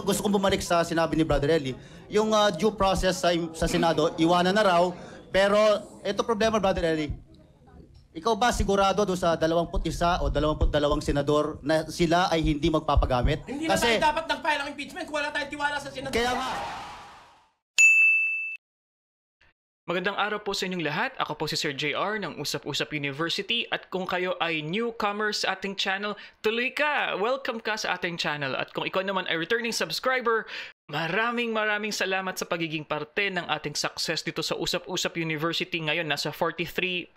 gusto kong bumalik sa sinabi ni Brother Eli. Yung due process sa Senado, iwanan na raw. Pero ito problema, Brother Eli. Ikaw ba sigurado doon sa 21 o 22 senador na sila ay hindi magpapagamit? Hindi na tayo dapat nag-file ang impeachment kung wala tayong tiwala sa senador. Kaya nga. Magandang araw po sa inyong lahat. Ako po si Sir JR ng Usap-Usap University at kung kayo ay newcomer sa ating channel, tuloy ka! Welcome ka sa ating channel at kung ikaw naman ay returning subscriber, maraming salamat sa pagiging parte ng ating success dito sa Usap-Usap University. Ngayon, nasa 43,000+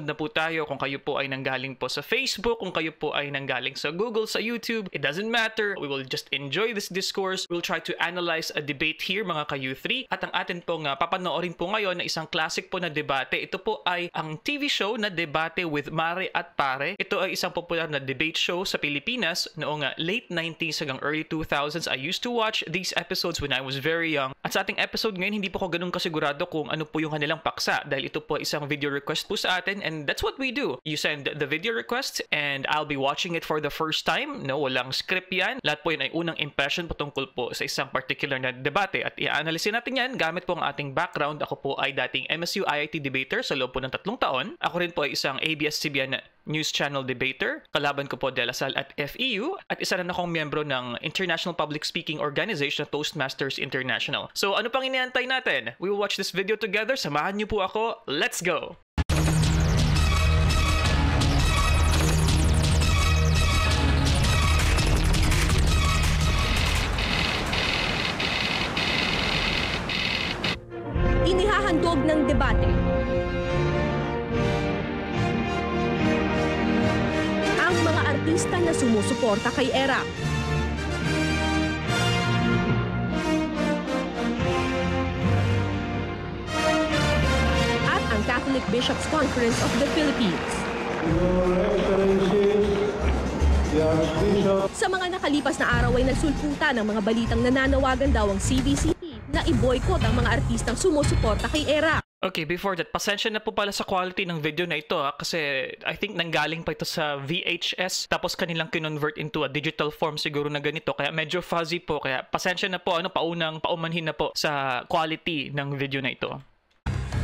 na po tayo. Kung kayo po ay nanggaling po sa Facebook, kung kayo po ay nanggaling sa Google, sa YouTube, it doesn't matter. We will just enjoy this discourse. We'll try to analyze a debate here, mga ka-U3. At ang atin pong papanoorin po ngayon na isang classic po na debate. Ito po ay ang TV show na Debate with Mare at Pare. Ito ay isang popular na debate show sa Pilipinas noong late 90s hanggang early 2000s. I used to watch these episodes when I was very young. At sa ating episode ngayon, hindi po ako ganun kasigurado kung ano po yung kanilang paksa dahil ito po isang video request po sa atin and that's what we do. You send the video request and I'll be watching it for the first time. No, walang script yan. Lahat po yun ay unang impression patungkol po sa isang particular na debate at i-analysin natin yan gamit po ang ating background. Ako po ay dating MSU IIT debater sa loob po ng 3 taon. Ako rin po ay isang ABS-CBN News Channel debater. Kalaban ko po De La Salle at FEU at isa rin akong miyembro ng International Public Speaking Organization Toastmasters International. So ano pang iniantay natin? We will watch this video together. Samahan niyo po ako. Let's go! Inihahandog ng debate ang mga artista na sumusuporta kay ERA. At ang Catholic Bishops Conference of the Philippines. Sa mga nakalipas na araw ay nagsulputan ng mga balitang nananawagan daw ang CBCP na i-boycott ang mga artistang sumusuporta kay ERA. Okay, before that, pasensya na po pala sa quality ng video na ito kasi I think nanggaling pa ito sa VHS tapos kanilang kinonvert into a digital form siguro na ganito kaya medyo fuzzy po kaya pasensya na po paumanhin na po sa quality ng video na ito.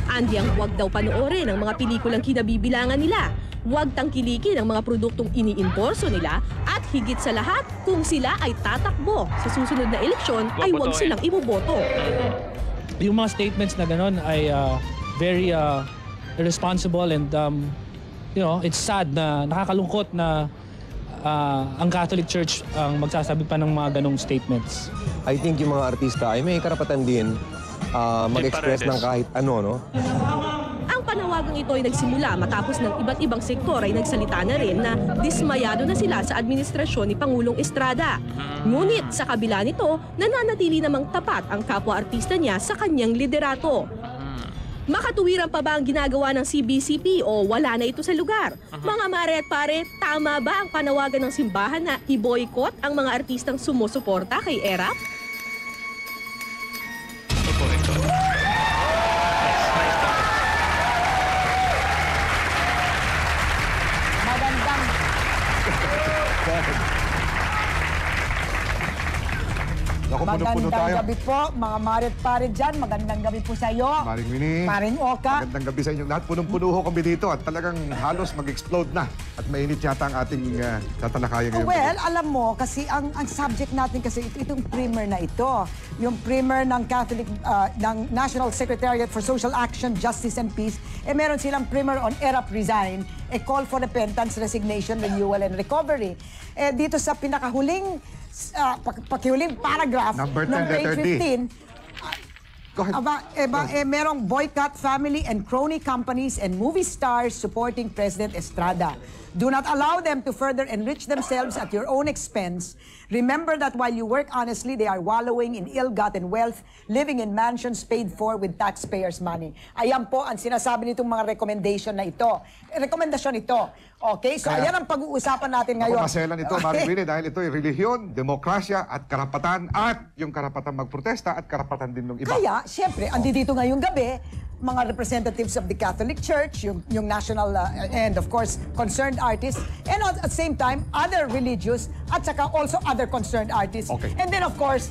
Andiang huwag daw panoorin ang mga pelikulang kinabibilangan nila, huwag tangkilikin ang mga produktong iniimporso nila at higit sa lahat kung sila ay tatakbo sa susunod na eleksyon ay huwag silang iboboto. Yung mga statements na gano'n ay very irresponsible and you know, it's sad na nakakalungkot na ang Catholic Church ang magsasabi pa ng mga ganong statements. I think yung mga artista ay may karapatan din mag-express ng kahit ano, no? Ang panawagang ito ay nagsimula matapos ng iba't ibang sektor ay nagsalita na rin na dismayado na sila sa administrasyon ni Pangulong Estrada. Ngunit sa kabila nito, nananatili namang tapat ang kapwa-artista niya sa kanyang liderato. Makatuwiran pa ba ang ginagawa ng CBCP o wala na ito sa lugar? Mga mare at pare, tama ba ang panawagan ng simbahan na i-boycott ang mga artistang sumusuporta kay ERA? Magandang gabi po, mga marit pare dyan. Magandang gabi po sa iyo. Maring Winnie. Maring Oka. Magandang gabi sa inyo lahat. Punong-puno ho kami dito at talagang halos mag-explode na. At mainit yata ang ating tatalakayan ngayon. Well, alam mo, kasi ang subject natin kasi itong primer na ito. Yung primer ng Catholic, ng National Secretariat for Social Action, Justice and Peace. Meron silang primer on ERAP Resign, a call for repentance, resignation, renewal, and recovery. Dito sa pinakahuling pakihuling paragraph Number 10, ng page letter D. 15, Go ahead. merong boycott family and crony companies and movie stars supporting President Estrada. Do not allow them to further enrich themselves at your own expense. Remember that while you work honestly, they are wallowing in ill-gotten wealth, living in mansions paid for with taxpayers' money. Ayan po ang sinasabi nitong mga recommendation na ito. Rekomendasyon ito. Okay? So, ayan ang pag-uusapan natin ngayon. Maselan ito, Maring Winnie, dahil ito ay relihiyon, demokrasya at karapatan at yung karapatan magprotesta at karapatan din ng iba. Kaya, siyempre, andito ngayong gabi, mga representatives of the Catholic Church, yung national, and of course, concerned artists, and at the same time, other religious, at saka also other concerned artists. Okay. And then, of course,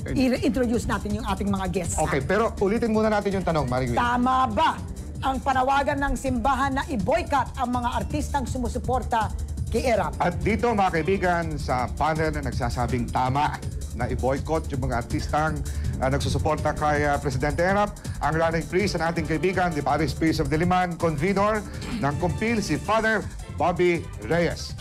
i-introduce natin yung ating mga guests. Okay, pero ulitin muna natin yung tanong, Maring Winnie. Tama ba ang panawagan ng simbahan na i-boycott ang mga artistang sumusuporta kay ERAP? At dito, mga kaibigan, sa panel na nagsasabing tama na i-boycott yung mga artistang nagsusuporta kay Presidente ERAP, ang running priest ng ating kaibigan, the Parish Priest of Diliman, convenor ng Kumpil, si Father Bobby Reyes.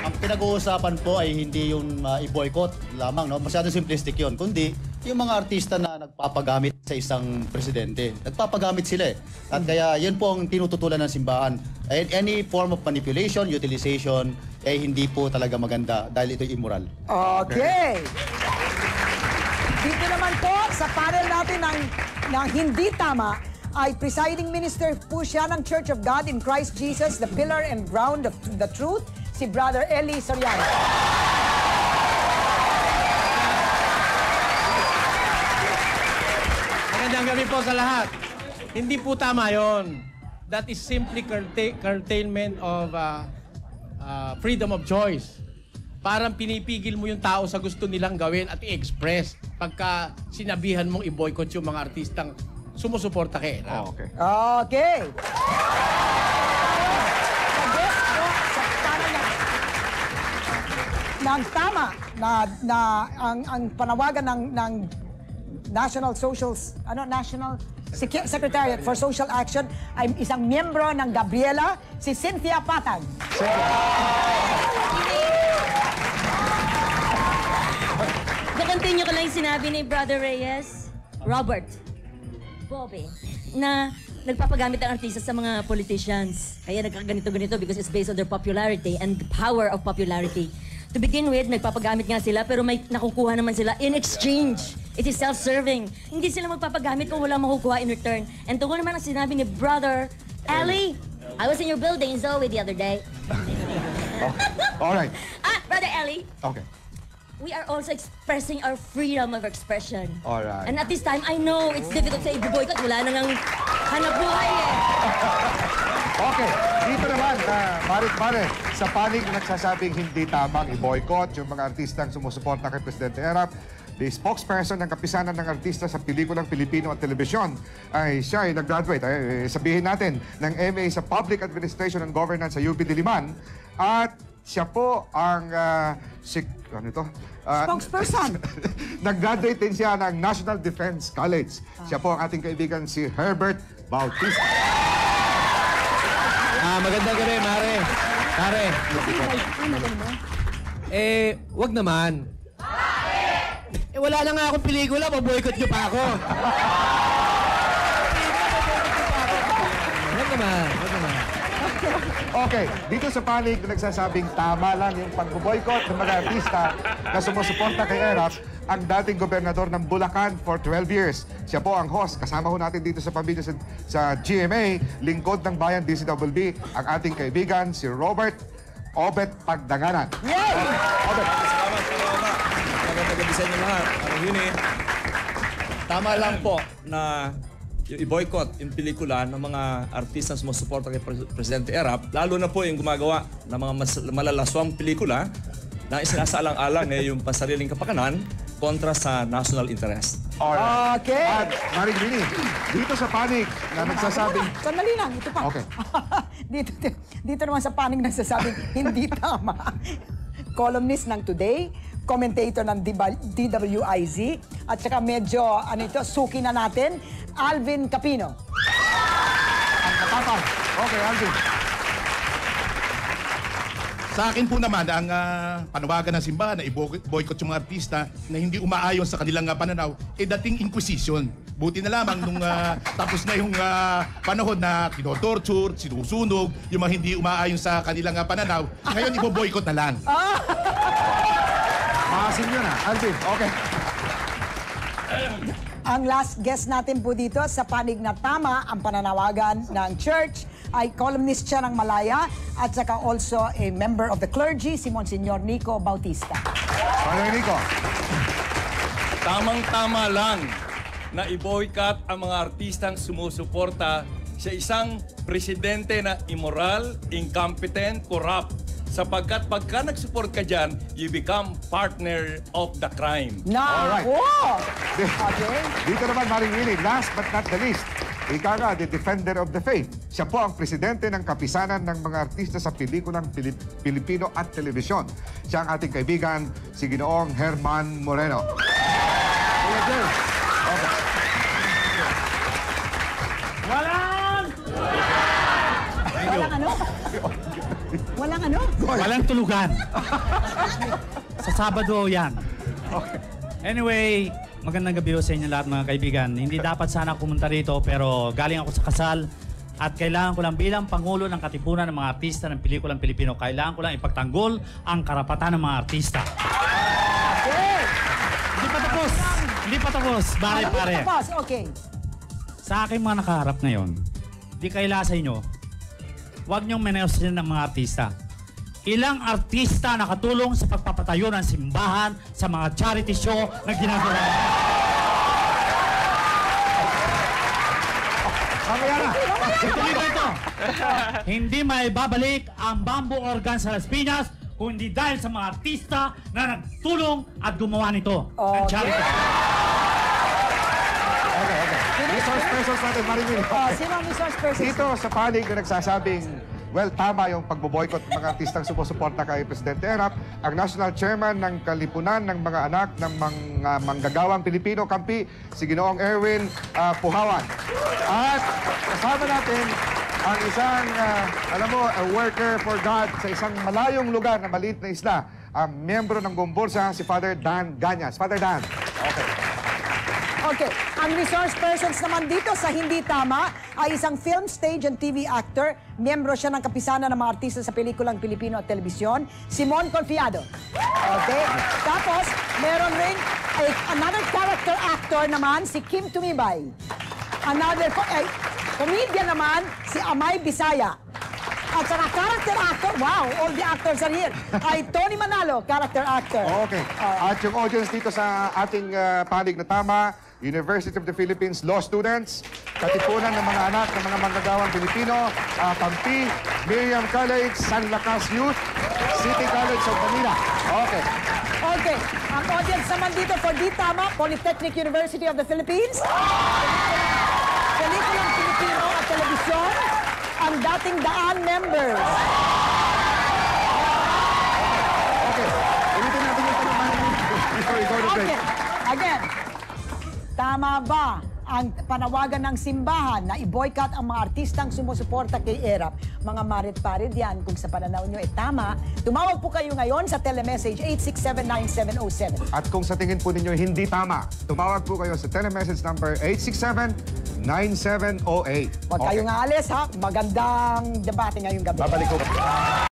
Ang pinag-uusapan po ay hindi yung i-boycott lamang, no? Masyadong simplistic yun. Kundi yung mga artista na nagpapagamit sa isang presidente. Nagpapagamit sila eh. At kaya yun po ang tinututulan ng simbahan. Any form of manipulation, utilization, eh hindi po talaga maganda dahil ito immoral. Okay. Dito naman po, sa panel natin ng hindi tama, ay presiding minister po siya ng Church of God in Christ Jesus, the pillar and ground of the truth, si Brother Eli Soriano. Magandang gabi po sa lahat. Hindi po tama yon. That is simply curtailment of freedom of choice. Parang pinipigil mo yung tao sa gusto nilang gawin at i-express pagka sinabihan mong i-boycott yung mga artistang sumusuporta kay ERAP. Okay. Okay. Sa panel ng tama na ang panawagan ng National Secretariat for Social Action ay isang miyembro ng Gabriela, si Cynthia Patag. Continue ko lang yung sinabi ni Brother Reyes, Robert, Bobby, na nagpapagamit ang artista sa mga politicians. Kaya nagkaganito-ganito because it's based on their popularity and the power of popularity. To begin with, nagpapagamit nga sila pero may nakukuha naman sila in exchange. It is self-serving. Hindi sila magpapagamit kung wala makukuha in return. And tungkol naman ang sinabi ni Brother Ali, I was in your building, Zoe, the other day. All right. Brother Ali. Okay. We are also expressing our freedom of expression. Alright. And at this time, I know it's difficult sa i-boycott. Wala na ngang hanap buhay eh. Okay, dito naman, Mare, sa panig na nagsasabing hindi tamang i-boycott yung mga artistang sumusuporta kay Presidente ERAP, the spokesperson ng kapisanan ng artista sa pelikulang Pilipino at telebisyon ay siya ay nag-graduate, sabihin natin, ng MA sa Public Administration and Governance sa UP Diliman at siya po ang Spokesperson. nag-graduate din siya ng National Defense College. Siya po ang ating kaibigan si Herbert Bautista. Magandang gabi, Mare. Mare. Wag naman. Wala na nga akong pelikula, maboycott niyo pa ako. Wag naman. Okay, dito sa panig na nagsasabing tama lang yung pag-boycott ng mga artista na sumusuporta kay ERAP, ang dating gobernador ng Bulacan for 12 years. Siya po ang host. Kasama ho natin dito sa pamilya sa GMA, lingkod ng bayan DCWB, ang ating kaibigan si Robert Obet Pagdanganan. Obet. Salamat. Magandang gabi sa inyo lahat. Tama lang po na i-boycott yung pelikula ng mga artista na sumusuporta kay Presidente ERAP, lalo na po yung gumagawa ng mga malalaswang pelikula na isinasaalang-alang yung pasariling kapakanan kontra sa national interest. Alright. Okay. At Maring Winnie, dito sa panig na nagsasabing... Sandali lang, ito pa. Okay. dito naman sa panig nagsasabing hindi tama. Columnist ng Today, commentator ng DWIZ, at saka medyo, suki na natin, Alvin Capino. Ang katapang. Okay, Alvin. Sa akin po naman, ang panawagan ng simbahan na i-boycott yung mga artista na hindi umaayon sa kanilang pananaw, dating Inquisition. Buti na lamang nung tapos na yung panahon na kinotorture, sinusunog, yung mga hindi umaayon sa kanilang pananaw, ngayon i-boycott na lang. Maasin yun Alvin. Okay. Ang last guest natin po dito sa panig na tama ang pananawagan ng church ay columnist siya ng Malaya at saka also a member of the clergy, si Monsignor Nico Bautista. Father Nico. Tamang-tama lang na i-boycott ang mga artistang sumusuporta sa isang presidente na immoral, incompetent, corrupt. Sapagkat pagka nag-support ka dyan, you become partner of the crime. Alright. Okay. Dito naman, Maring Willie, last but not the least, ika nga, the defender of the faith. Siya po ang presidente ng kapisanan ng mga artista sa pelikulang Pilipino at telebisyon. Siya ang ating kaibigan, si Ginoong Herman Moreno. Okay. Walang ano? Walang ano? Walang tulugan. Sa Sabado yan. Anyway, magandang gabi sa inyo lahat mga kaibigan. Hindi dapat sana pumunta rito pero galing ako sa kasal at kailangan ko lang bilang Pangulo ng Katipunan ng mga artista ng pelikulang Pilipino, kailangan ko lang ipagtanggol ang karapatan ng mga artista. Okay. Hindi pa tapos. Hindi pa tapos. Pare. Tapos, okay. Sa aking mga nakaharap ngayon, di kaila sa inyo, huwag niyong menosyan ng mga artista. Ilang artista nakatulong sa pagpapatayo ng simbahan sa mga charity show na ginagawa. Ituloy ko ito. Hindi may babalik ang bamboo organ sa Las Piñas kung hindi dahil sa mga artista na nagtulong at gumawa nito. Ng charity. Resource persons natin, Maring Willie. Sino ang resource persons? Dito sa panig na nagsasabing, well, tama yung pagboboykot ng mga artistang sumusuporta kay Presidente Erap, ang National Chairman ng Kalipunan ng mga anak ng mga manggagawang Pilipino, Kampi, si Ginoong Erwin Puhawan. At kasama natin ang isang, a worker for God sa isang malayong lugar na maliit na isla, ang miyembro ng Gombursa, si Father Dan Ganyas. Father Dan. Okay. Ang resource persons naman dito sa Hindi Tama ay isang film, stage, and TV actor. Miyembro siya ng kapisanan ng mga artista sa pelikulang Pilipino at telebisyon, Simon Confiado. Okay? Tapos, meron rin another character actor naman, si Kim Tumibay. Another comedian naman, si Amay Bisaya. At saka character actor, wow, all the actors are here, ay Tony Manalo, character actor. Okay. At yung audience dito sa ating panig na tama, University of the Philippines Law Students, Katipunan ng mga anak ng mga manggagawang Pilipino, Kampi, Miriam College, San Lakas Youth, City College of Manila. Okay. Okay. Ang audience naman dito for Di Tama, Polytechnic University of the Philippines, Pelikulang Pilipino at Telebisyon, ang dating Daan members. Okay. Ulitin natin yung tanong before we go to break. Okay. Again, tama ba ang panawagan ng simbahan na i-boycott ang mga artistang sumusuporta kay Erap? Mga marit-parid yan. Kung sa pananaw nyo tama, tumawag po kayo ngayon sa telemessage 867-9707. At kung sa tingin po ninyo hindi tama, tumawag po kayo sa telemessage number 867-9708. Huwag kayong aalis ha. Magandang debate ngayong gabi. Babalik ko.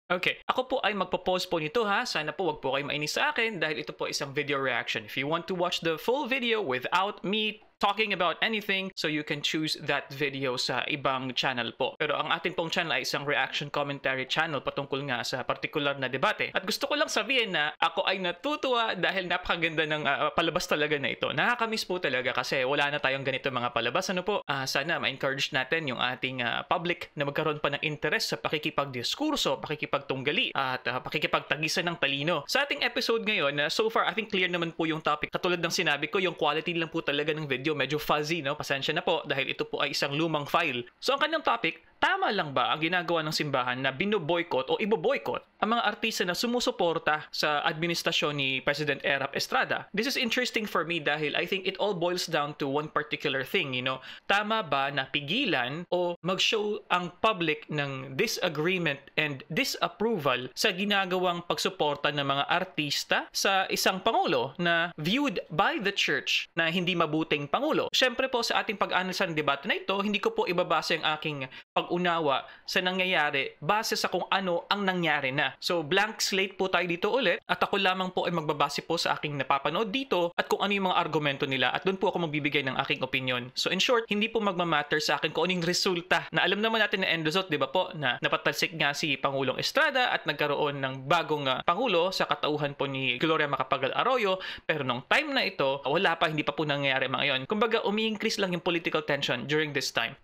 Okay, ako po ay magpo-pause po nito ha. Sana po wag po kayo mainis sa akin dahil ito po isang video reaction. If you want to watch the full video without me talking about anything, so you can choose that video sa ibang channel po. Pero ang ating pong channel ay isang reaction commentary channel patungkol nga sa particular na debate. At gusto ko lang sabihin na ako ay natutuwa dahil napakaganda ng palabas talaga na ito. Nakakamiss po talaga kasi wala na tayong ganito mga palabas. Ano po? Sana ma-encourage natin yung ating public na magkaroon pa ng interest sa pakikipagdiskurso, pakikipagtunggali, at pakikipagtagisan ng talino. Sa ating episode ngayon, so far I think clear naman po yung topic. Katulad ng sinabi ko, yung quality lang po talaga ng video medyo fuzzy, no? Pasensya na po dahil ito po ay isang lumang file. So ang kanyang topic, tama lang ba ang ginagawa ng simbahan na binoboykot o iboboykot ang mga artista na sumusuporta sa administrasyon ni President Erap Estrada? This is interesting for me dahil I think it all boils down to one particular thing, you know. Tama ba na pigilan o mag-show ang public ng disagreement and disapproval sa ginagawang pagsuporta ng mga artista sa isang pangulo na viewed by the church na hindi mabuting pangulo? Siyempre po sa ating pag-analisa ng debate na ito, hindi ko po ibabase ang aking pag-unawa sa nangyayari base sa kung ano ang nangyari na. So blank slate po tayo dito ulit at ako lamang po ay magbabase po sa aking napapanood dito at kung ano yung mga argumento nila at doon po ako magbibigay ng aking opinion. So in short, hindi po magmamatter sa akin kung anong resulta na alam naman natin na end result, di ba po, na napatalsik nga si Pangulong Estrada at nagkaroon ng bagong Pangulo sa katauhan po ni Gloria Macapagal Arroyo, pero nung time na ito, wala pa, hindi pa po nangyayari mga yon. Kumbaga, umi-increase lang yung political tension during this time.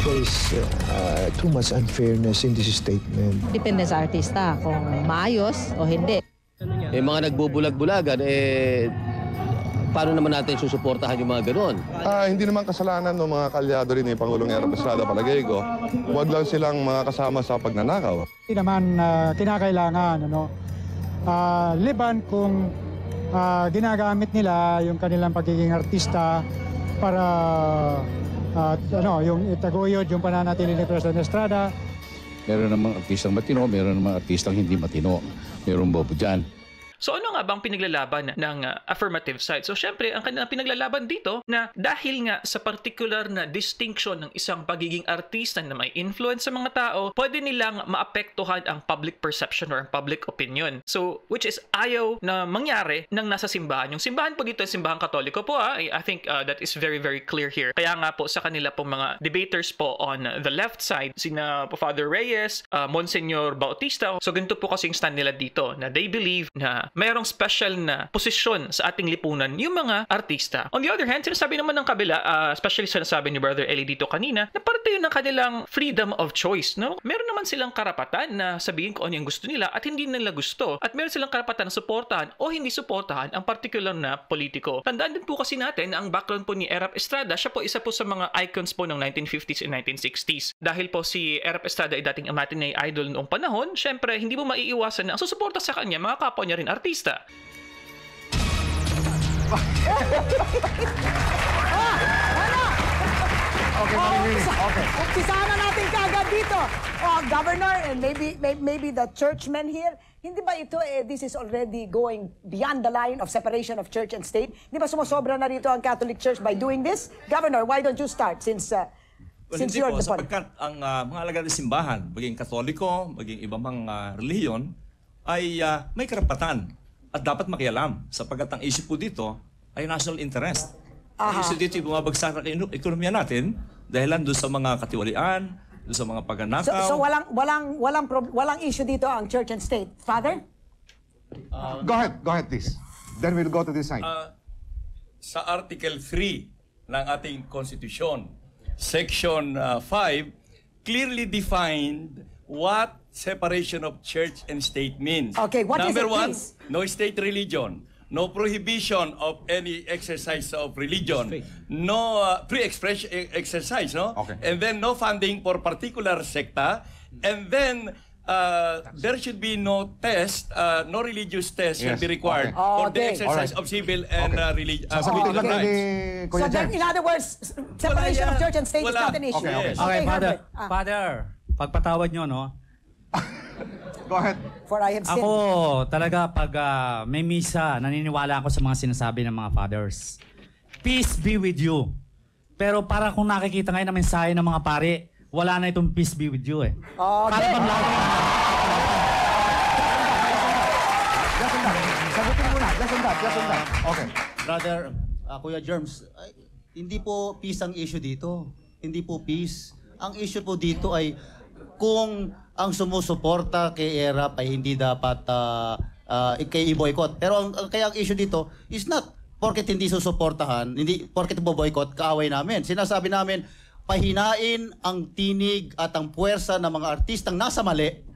There is too much unfairness in this statement. Depende sa artista kung maayos o hindi. Mga nagbubulag-bulagan, paano naman natin susuportahan yung mga ganoon? Hindi naman kasalanan ng mga kalyado rin ni Pangulong Erap Estrada, palagay ko. Huwag lang silang mga kasama sa pagnanakaw. Hindi naman kinakailangan, liban kung ginagamit nila yung kanilang pagiging artista para yung itaguyod, yung pananatili ni President Estrada. Meron namang artistang matino, meron namang artistang hindi matino. Meron bobo dyan. So ano nga bang pinaglalaban ng affirmative side? So syempre, ang kanilang pinaglalaban dito na dahil nga sa particular na distinction ng isang pagiging artista na may influence sa mga tao, pwede nilang maapektuhan ang public perception or ang public opinion. So, which is ayaw na mangyari ng nasa simbahan. Yung simbahan po dito, simbahang Katoliko po, I think that is very, very clear here. Kaya nga po sa kanila pong mga debaters po on the left side, sina Father Reyes, Monsignor Bautista, so ganito po kasing stand nila dito na they believe na mayroong special na posisyon sa ating lipunan yung mga artista. On the other hand, sinasabi naman ng kabila, especially sinasabi ni Brother Eli dito kanina, na parte yun ng kanilang freedom of choice, no? Meron naman silang karapatan na sabihin kung ano yung gusto nila at hindi nila gusto. At meron silang karapatan na suportahan o hindi suportahan ang particular na politiko. Tandaan din po kasi natin na ang background po ni Erap Estrada, siya po isa po sa mga icons po ng 1950s and 1960s. Dahil po si Erap Estrada ay dating matinee idol noong panahon, syempre hindi mo maiiwasan na ang susuporta sa kanya, mga kapwa niya rin artista. Umpisahan na natin kaagad dito. Governor, and maybe the churchmen here, hindi ba ito, this is already going beyond the line of separation of church and state? Hindi ba sumusobra na rito ang Catholic Church by doing this? Governor, why don't you start since you're the point? Sapagkat ang mga alagad ng simbahan, maging Katoliko, maging ibang mga relihiyon, ay may karapatan at dapat makialam sapagkat ang issue po dito ay national interest. Ang issue dito ay bumabagsak ng ekonomiya natin dahilan doon sa mga katiwalian, doon sa mga pagnanakaw. So walang issue dito ang church and state. Father? Go ahead please. Then we'll go to this side. Sa Article 3 ng ating Constitution, Section 5, clearly defined what separation of church and state means. Okay, what is it, Number one, please? no state religion. No prohibition of any exercise of religion. No free exercise, no? Okay. And then no funding for particular secta. And then there should be no test, no religious test should be required for the exercise of civil and religious rights. So then, in other words, separation of church and state is not an issue. Okay, Father, pagpatawad nyo, no? Go ahead. For I have sinned. Ako, talaga, pag may misa, naniniwala ako sa mga sinasabi ng mga fathers. Peace be with you. Pero para kung nakikita ngayon na mensahe ng mga pare, wala na itong peace be with you eh. Para bang lagi Sagutin muna. Just on that. Okay. Brother, Kuya Germs, hindi po peace ang issue dito. Hindi po peace. Ang issue po dito ay kung ang sumusuporta kay Erap ay hindi dapat kay i-boycott. Pero kaya ang issue dito is not porket hindi susuportahan, hindi porket bo-boycott, kaaway namin. Sinasabi namin, pahinain ang tinig at ang puwersa ng mga artistang nasa mali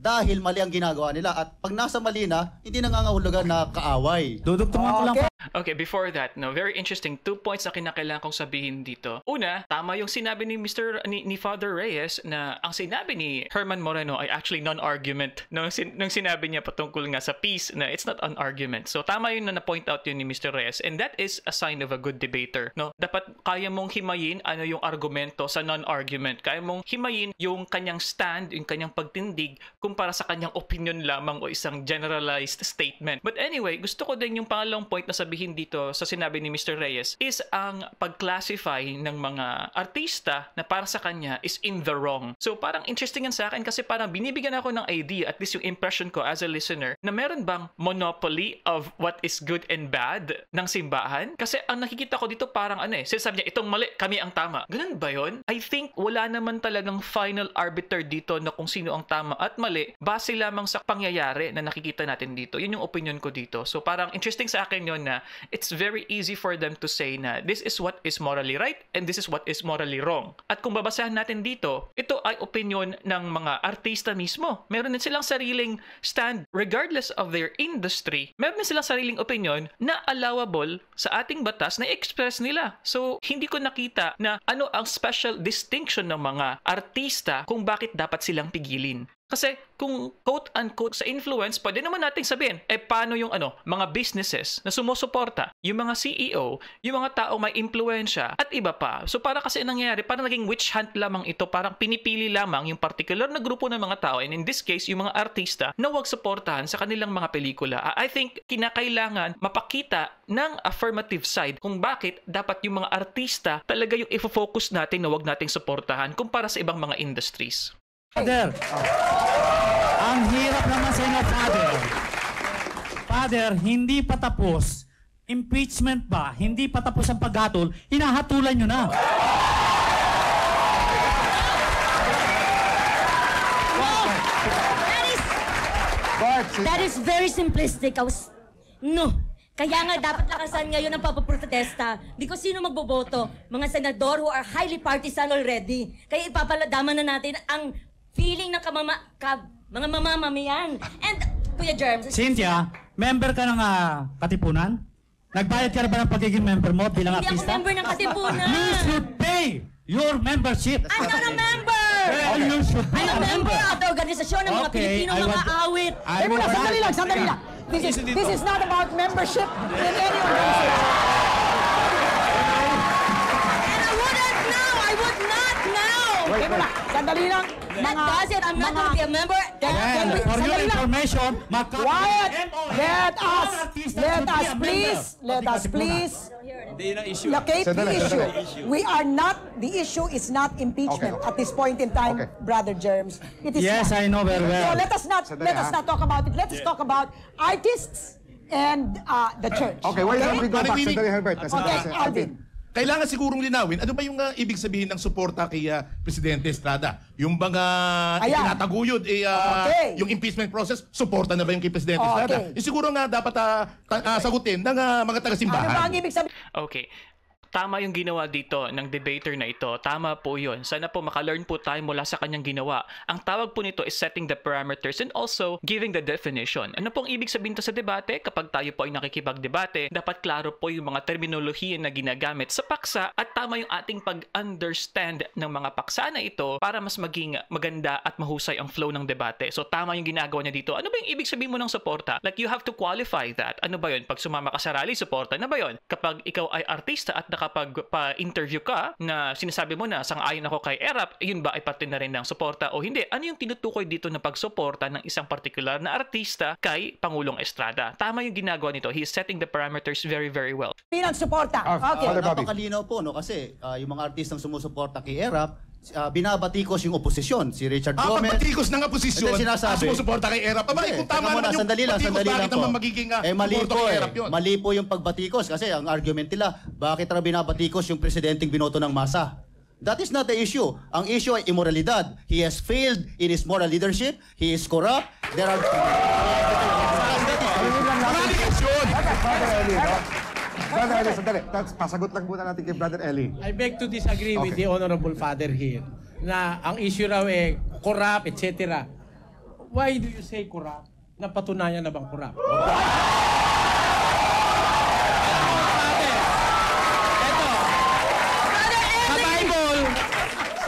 dahil mali ang ginagawa nila. At pag nasa mali na, hindi nangangahulugan na kaaway. Dudugtungan ko lang. Okay, before that, no, very interesting. 2 points na kinakailangan kong sabihin dito. Una, tama yung sinabi ni ni Father Reyes na ang sinabi ni Herman Moreno ay actually non-argument. Nung sinabi niya patungkol nga sa peace na it's not an argument. So tama yun na na-point out yun ni Mr. Reyes, and that is a sign of a good debater. No, dapat kaya mong himayin ano yung argumento sa non-argument. Kaya mong himayin yung kanyang stand, yung kanyang pagtindig kumpara sa kanyang opinion lamang o isang generalized statement. But anyway, gusto ko din yung pangalawang point na sabihin dito sa sinabi ni Mr. Reyes is ang pag-classify ng mga artista na para sa kanya is in the wrong. So parang interesting yan sa akin kasi parang binibigyan ako ng idea, at least yung impression ko as a listener, na meron bang monopoly of what is good and bad ng simbahan? Kasi ang nakikita ko dito parang sinasabi niya, itong mali, kami ang tama. Ganun ba yun? I think wala naman talagang final arbiter dito na kung sino ang tama at mali, base lamang sa pangyayari na nakikita natin dito. Yun yung opinion ko dito. So parang interesting sa akin yun na it's very easy for them to say na this is what is morally right and this is what is morally wrong. At kung babasahan natin dito, ito ay opinion ng mga artista mismo. Meron din silang sariling stand regardless of their industry. Meron din silang sariling opinion na allowable sa ating batas na express nila. So hindi ko nakita na ano ang special distinction ng mga artista kung bakit dapat silang pigilin. Kasi kung quote-unquote sa influence, pwede naman nating sabihin, paano yung mga businesses na sumusuporta, yung mga CEO, yung mga tao may impluensya, at iba pa. So para kasi nangyayari, parang naging witch hunt lamang ito, parang pinipili lamang yung particular na grupo ng mga tao, and in this case, yung mga artista na huwag suportahan sa kanilang mga pelikula. I think kinakailangan mapakita ng affirmative side kung bakit dapat yung mga artista talaga yung ifo-focus natin na huwag nating suportahan kumpara sa ibang mga industries. Father, ang hirap naman sa inyo, Father. Father, hindi pa tapos. Impeachment ba? Hindi pa tapos ang paghatol. Hinahatulan nyo na. That is very simplistic. No. Kaya nga dapat lakasan ngayon ang papaprotesta because sino magboboto? Mga senador who are highly partisan already. Kaya ipapaladama na natin ang feeling ng mga mamamayan. And, Kuya Germs... Cynthia, member ka ng Katipunan? Nagbayad ka na ba ng pagiging member mo bilang artista? Hindi ako member ng Katipunan. You should pay your membership. I'm not a member! You should pay I'm a member of the organisasyon ng mga Pilipinong mga awit. Sandali lang. This is not about membership in any organization. And I would not know. Wait mo lang. Sandali lang. That does it. I'm not going to be a member. For your information, quiet. Let us please locate the issue. The issue is not impeachment at this point in time, Brother Germs. It is yes, I know very well. So let us not talk about it. Let us talk about artists and the church. Okay, why don't we go back? Sandali, Herbert. Okay, Alvin. Kailangan sigurong linawin, ano ba yung ibig sabihin ng suporta kay Presidente Estrada? Yung bang itinataguyod, yung impeachment process, suporta na ba yung kay Presidente Estrada? Siguro nga dapat sagutin ng mga taga-simbahan. Ano ba ang ibig sabihin? Okay. Tama yung ginawa dito ng debater na ito. Tama po yun. Sana po makalearn po tayo mula sa kanyang ginawa. Ang tawag po nito is setting the parameters and also giving the definition. Ano pong ibig sabihin to sa debate? Kapag tayo po ay nakikipagdebate, dapat klaro po yung mga terminolohiya na ginagamit sa paksa at tama yung ating pag-understand ng mga paksa na ito para mas maging maganda at mahusay ang flow ng debate. So tama yung ginagawa niya dito. Ano ba yung ibig sabihin mo ng suporta? Like you have to qualify that. Ano ba yun? Pag sumama ka sa rally, suporta na ba yun? Kapag ikaw ay artista at kapag pa-interview ka na sinasabi mo na sang-ayon ako kay ERAP, yun ba ay parte na rin ng suporta o hindi? Ano yung tinutukoy dito na pagsuporta ng isang particular na artista kay Pangulong Estrada? Tama yung ginagawa nito. He is setting the parameters very, very well. Pinang suporta. Okay. Napakalinaw po, no? Kasi yung mga artistang sumusuporta kay ERAP, binabatikos yung oposisyon. Si Richard Gomez. Pagbatikos ng oposisyon, sumusuporta kay ERAP. Kung tama naman yung batikos, bakit naman magiging suporta kay ERAP yun? Mali po yung pagbatikos kasi ang argument nila, bakit na binabatikos yung presidenteng binoto ng masa? That is not the issue. Ang issue ay immoralidad. He has failed in his moral leadership. He is corrupt. There are... Brother Eli, sandali. Pasagot lang muna natin kay Brother Eli. I beg to disagree with the Honorable Father here na ang issue raw corrupt, etc. Why do you say corrupt? Napatunayan na bang corrupt?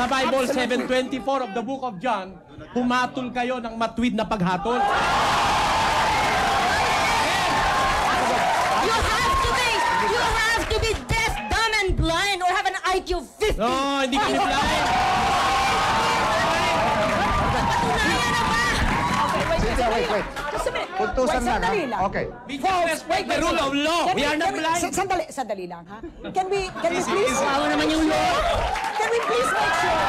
Sa Bible Absolutely. 7:24 of the book of John, humatol kayo ng matwid na paghatol. You have to be deaf, dumb, and blind or have an IQ 50. No, hindi kami blind. Wait. Just a minute. Puntusan Wait, sandali lang, lang. ha? Okay. Folks, respect the rule of law. We are not blind. Sandali lang, ha? Can we please... Awa naman yung law. Can we please make sure...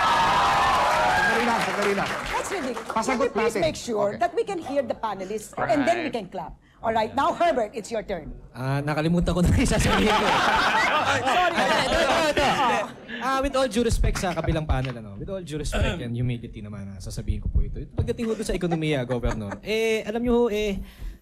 Sandali lang. That's ridiculous. Pasagot Can we please natin. make sure that we can hear the panelists and then we can clap? All right, now Herbert, it's your turn. Nakalimutan ko na yung sasabihin ko. Sorry. Ito. With all due respect sa kabilang panel, with all due respect and humility naman, sasabihin ko po ito. Pagdating ho doon sa ekonomiya, Governor, alam nyo ho,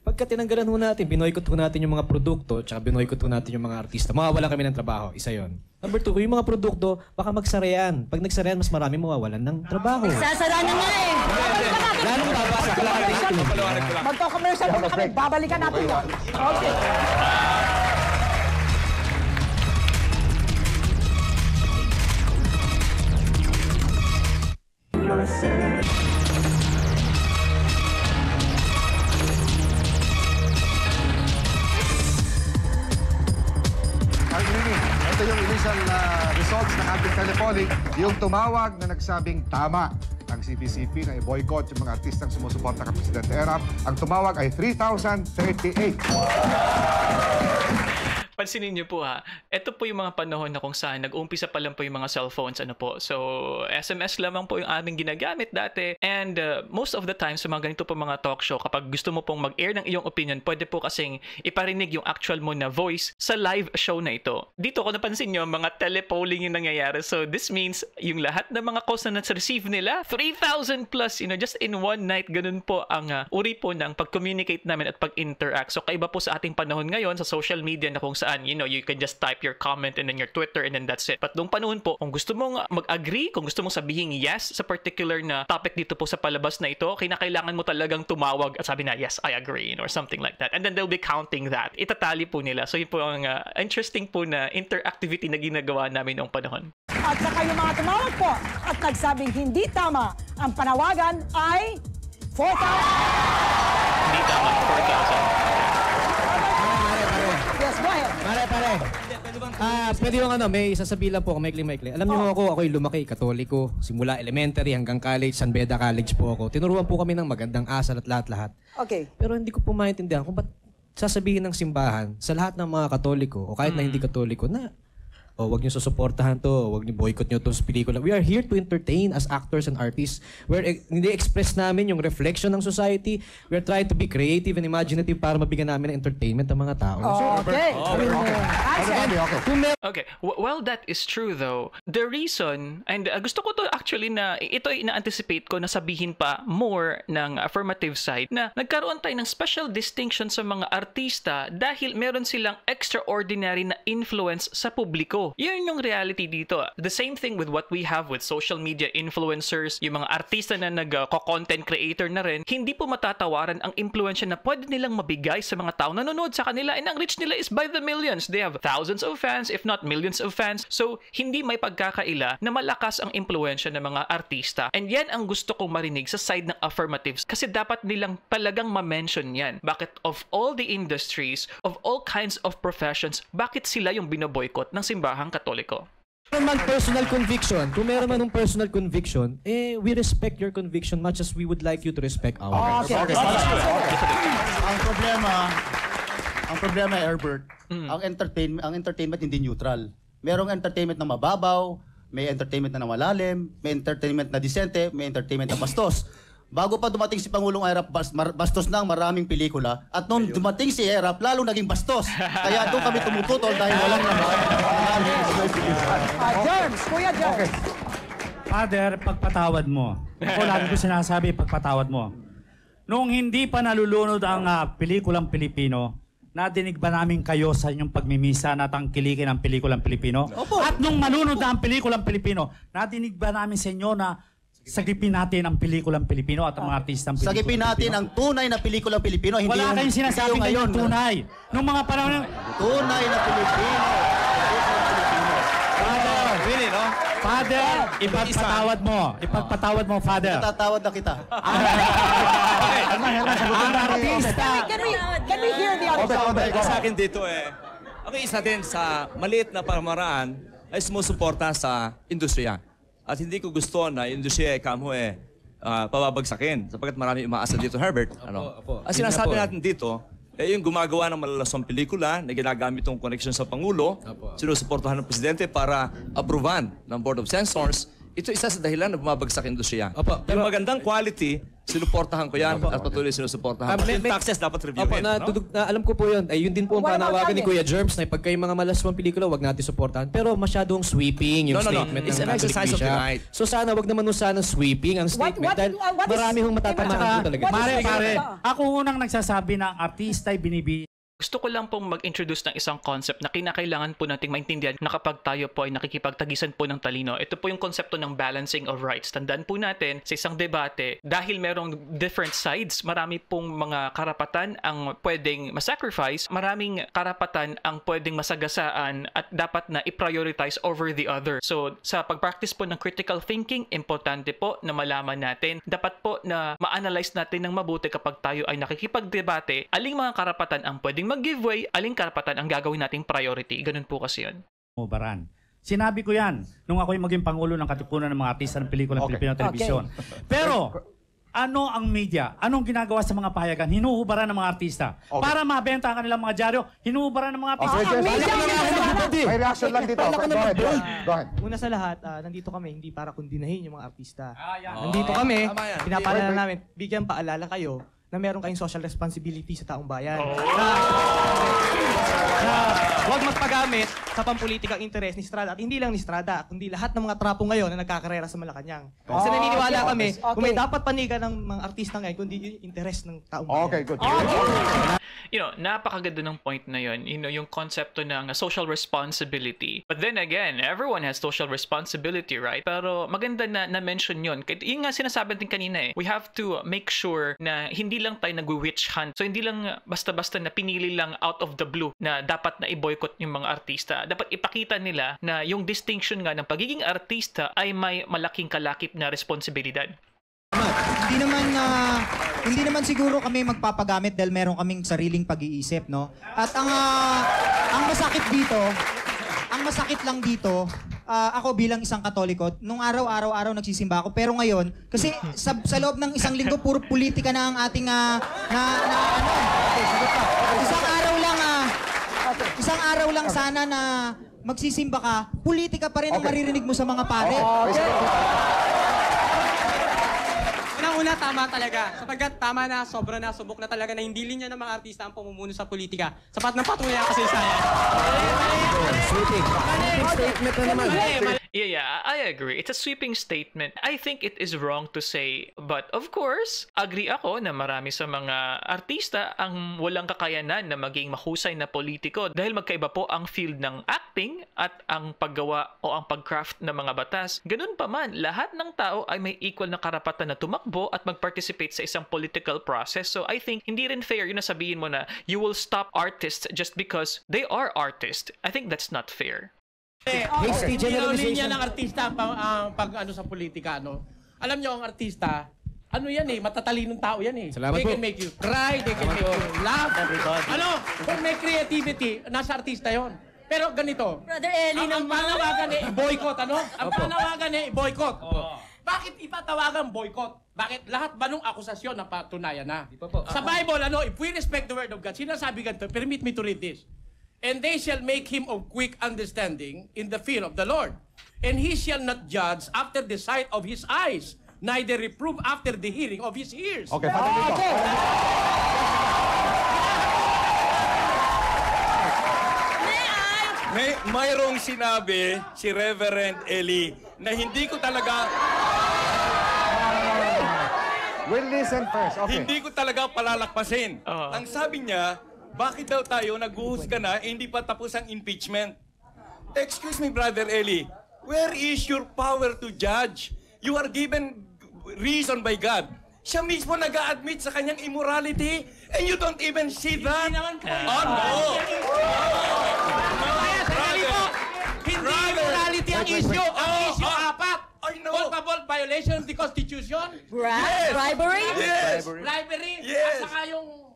pagka tinanggalan ho natin, binoykot ho natin yung mga produkto, tsaka binoykot ho natin yung mga artista, mawawalan kami ng trabaho. Isa yon. Number 2, yung mga produkto, baka magsara yan. Pag nagsara yan, mas marami mawawalan ng trabaho. Sasara na nga eh. Lalong babasa. Magko-commercial muna kami. Babalikan natin yun. Okay. Ito yung initial results ng ating telepolling. Yung tumawag na nagsabing tama ang CPCP na i-boycott yung mga artistang sumusuporta kay Presidente Erap. Ang tumawag ay 3,038. Pansinin niyo po ha, ito po yung mga panahon na kung saan nag-uumpisa pa lang po yung mga cellphones, So, SMS lamang po yung aming ginagamit dati. And most of the time, sa mga ganito po mga talk show, kapag gusto mo pong mag-air ng iyong opinion, pwede po kasing iparinig yung actual mo na voice sa live show na ito. Dito, kung napansin nyo, mga telepolling yung nangyayari. So, this means yung lahat ng mga calls na receive nila, 3,000 plus, just in one night, ganun po ang uri po ng pag-communicate namin at pag-interact. So, kaiba po sa ating panahon ngayon sa social media na kung saan, you can just type your comment and then your Twitter and then that's it. But noong panahon po, kung gusto mong mag-agree, kung gusto mong sabihin yes sa particular na topic dito po sa palabas na ito, kinakailangan mo talagang tumawag at sabi na, yes, I agree, or something like that. And then they'll be counting that. Itatali po nila. So yun po ang interesting po na interactivity na ginagawa namin noong panahon. At saka yung mga tumawag po at nagsabing hindi tama ang panawagan ay 4,000. Hindi tama, 4,000. Yes, go ahead. Pare. Pwede yung may sasabihin lang po ako, maikli. Alam niyo ako'y lumaki, Katoliko, simula elementary hanggang college, San Beda College po ako. Tinuruan po kami ng magandang asal at lahat-lahat. Okay. Pero hindi ko po maintindihan kung ba't sasabihin ng simbahan sa lahat ng mga Katoliko o kahit na hindi Katoliko na wag niyo susuportahan to, wag niyo boycott niyo itong pelikula. We are here to entertain as actors and artists. Hindi express namin yung reflection ng society. We are trying to be creative and imaginative para mabigyan namin ng entertainment ng mga tao. Okay. Okay. Well, that is true though. The reason, and gusto ko to actually na ito ay ina-anticipate ko na sabihin pa more ng affirmative side na nagkaroon tayo ng special distinction sa mga artista dahil meron silang extraordinary na influence sa publiko. Yun yung reality dito. The same thing with what we have with social media influencers, yung mga artista na nag-content creator na rin, hindi po matatawaran ang impluensya na pwede nilang mabigay sa mga tao nanonood sa kanila, and ang reach nila is by the millions. They have thousands of fans, if not millions of fans. So, hindi may pagkakaila na malakas ang impluensya ng mga artista. And yan ang gusto kong marinig sa side ng affirmatives kasi dapat nilang talagang ma-mention yan. Bakit of all the industries, of all kinds of professions, bakit sila yung binoboycott ng simbahang Katoliko? Kung meron man personal conviction, we respect your conviction much as we would like you to respect ours. Ang problema, Herbert, ang entertainment hindi neutral. Merong entertainment na mababaw, may entertainment na malalim, may entertainment na disente, may entertainment na bastos. Bago pa dumating si Pangulong Erap, bastos na ang maraming pelikula. At nung dumating si Erap, lalo naging bastos. Kaya doon kami tumututol dahil walang naman. Germs, Kuya Germs. Father, pagpatawad mo. Ako lagi ko sinasabi, pagpatawad mo. Noong hindi pa nalulunod ang pelikulang Pilipino, nadinig ba namin kayo sa inyong pagmimisa na tangkilikin ang pelikulang Pilipino? Opo. At nung manunod na ang pelikulang Pilipino, nadinig ba namin sa inyo na sagipin natin ang pelikulang Pilipino at ang mga artistang Pilipino? Sagipin natin ang tunay na pelikulang Pilipino. Hindi wala kayong sinasabing ngayon tunay. Nung mga panahon tunay na Pilipino. Really, no? Father, ipagpatawad mo. Ipagpatawad mo, Father. Natatawad na kita. Can we hear the other side? Sa akin dito ang isa din sa maliit na pamamaraan ay sumusuporta sa industriya. At hindi ko gusto na yung industriya pababagsakin sapagkat marami umaasa dito, Herbert. Ang sinasabi natin dito, yung gumagawa ng malalaswang pelikula na ginagamit yung connection sa Pangulo, sinusuportahan ng Presidente para approvean ng Board of Censors, ito isa sa dahilan na bumabagsak ang industriya. Yung magandang quality, sinuportahan ko yan at patuloy sinusuportahan. Yung taxes dapat reviewin. Alam ko po yun. Ay, yun din po ang panawagan ni Kuya Germs na pagka yung mga malaswang pelikula, wag natin suportahan. Pero masyadong sweeping yung statement It's ng an exercise of the right. So sana wag naman sana sweeping ang statement dahil marami hong matatamaan po talaga. Pare, ako unang nagsasabi na ang artista ay binibigyan. Gusto ko lang pong mag-introduce ng isang concept na kinakailangan po nating maintindihan na kapag tayo po ay nakikipagtagisan po ng talino. Ito po yung konsepto ng balancing of rights. Tandaan po natin sa isang debate, dahil merong different sides, marami pong mga karapatan ang pwedeng masacrifice, maraming karapatan ang pwedeng masagasaan at dapat na i-prioritize over the other. So, sa pag-practice po ng critical thinking, importante po na malaman natin, dapat po na ma-analyze natin ng mabuti kapag tayo ay nakikipagdebate, aling mga karapatan ang pwedeng mag-giveaway, aling karapatan ang gagawin nating priority. Ganun po kasi yun. Baran. Sinabi ko yan nung ako'y maging Pangulo ng Katipunan ng mga artista ng pelikula ng Pilipino Telebisyon. Pero, ano ang media? Anong ginagawa sa mga pahayagan? Hinuhubaran ng mga artista. Para mabenta ang kanilang mga dyaryo, hinuhubaran ng mga artista. May reaction lang dito. Go ahead. Una sa lahat, nandito kami hindi para kundinahin yung mga artista. Nandito kami, pinapaalala namin, bigyan paalala kayo na meron kayong social responsibility sa taong bayan. Huwag magpagamit sa pampulitikang interes ni Estrada at hindi lang ni Estrada, kundi lahat ng mga trapo ngayon na nagkakarera sa Malacanang. Kasi naniniwala kami, kung may dapat panigan ng mga artista ngayon, kundi yung interes ng taong bayan. Okay, good. You know, napakaganda ng point na yun. You know, yung konsepto ng social responsibility. But then again, everyone has social responsibility, right? Pero maganda na na-mention yun. Yung nga sinasabi natin kanina we have to make sure na hindi lang tayo nag-witch hunt. So hindi lang basta-basta na pinili lang out of the blue na dapat na i-boycott yung mga artista. Dapat ipakita nila na yung distinction nga ng pagiging artista ay may malaking kalakip na responsibilidad. Hindi naman siguro kami magpapagamit dahil meron kaming sariling pag-iisip, no? At ang masakit lang dito, ako bilang isang Katoliko, nung araw-araw nagsisimba ako, pero ngayon, kasi sa loob ng isang linggo, puro politika na ang ating isang araw lang sana na magsisimba ka, politika pa rin ang maririnig mo sa mga pare. Unang-una, tama talaga. Sapagkat tama na, sobra na, subok na talaga na hindi linya ng mga artista ang pamumuno sa politika. Sapat na patunay ang kasaysayan. Yeah, I agree. It's a sweeping statement. I think it is wrong to say, but of course, agree ako na marami sa mga artista ang walang kakayanan na maging mahusay na politiko dahil magkaiba po ang field ng acting at ang paggawa o ang pag-craft ng mga batas. Ganun pa man, lahat ng tao ay may equal na karapatan na tumakbo at mag-participate sa isang political process. So I think hindi rin fair yun na sabihin mo na you will stop artists just because they are artists. I think that's not fair. Linya ng artista ang pag sa politika, no? Alam nyo, ang artista, matatalinong tao yan Salamat they po. can make you cry, they can make you laugh. Kung may creativity, nasa artista yon. Pero ganito, Brother Eli ang panawagan i-boycott, Ang panawagan i-boycott. Bakit ipatawagan boycott? Bakit lahat ba nung akusasyon na patunayan na? Sa Bible, if we respect the word of God, sinasabi ganito, permit me to read this. And they shall make him of quick understanding in the fear of the Lord. And he shall not judge after the sight of his eyes, neither reprove after the hearing of his ears. Okay, Mayroong sinabi si Reverend Eli na hindi ko talaga... We'll listen first. Okay. Hindi ko talaga palalakpasin. Ang sabi niya, bakit daw tayo nag-uhusga na hindi pa tapos ang impeachment? Excuse me, Brother Eli. Where is your power to judge? You are given reason by God. Siya mismo nag-a-admit sa kanyang immorality and you don't even see that? Hindi immorality ang issue. Ang issue culpable violation of the Constitution. Bribery? Yes. Bribery. Yes. At saka yung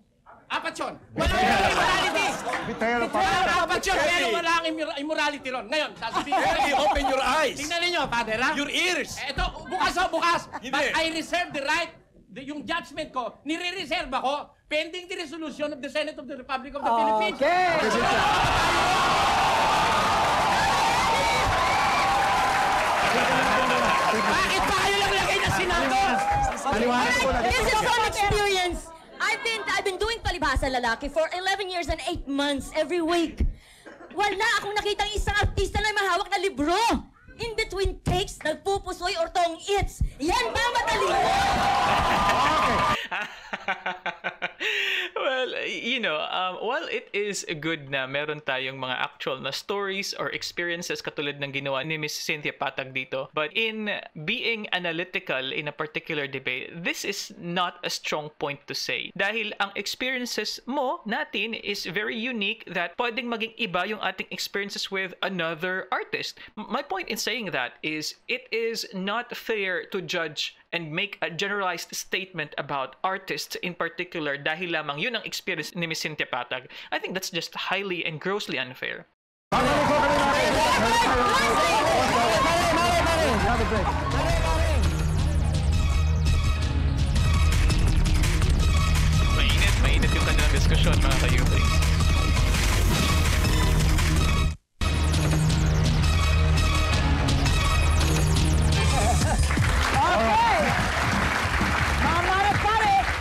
apat yun. Wala yung immorality. Betrayal of Wala power. apat yun. Pero wala ang immorality ron. Ngayon, sasabihin ko. Eddie, open your eyes. Tingnan ninyo, Father, ha? Your ears. Ito, bukas. Hindi. But I reserve the right, yung judgment ko, nire-reserve ako pending the resolution of the Senate of the Republic of the Philippines. Okay. Bakit pa kayo lang lagay na Senado? This is from experience. I've been doing palibhasa lalaki for 11 years and 8 months every week. Wala akong nakitang isang artista na may mahawak na libro. In between takes, nagpupusoy or tong its. Yan ba matalino? Well, you know, while it is good na meron tayong mga actual na stories or experiences katulad ng ginawa ni Miss Cynthia Patag dito, but in being analytical in a particular debate, this is not a strong point to say. Dahil ang experiences mo natin is very unique that pwedeng maging iba yung ating experiences with another artist. My point in saying that is it is not fair to judge and make a generalized statement about artists in particular dahil lamang yun ang experience ni Miss Cynthia Patag. I think that's just highly and grossly unfair. Mainit yung kanilang diskusyon, mga kayubay.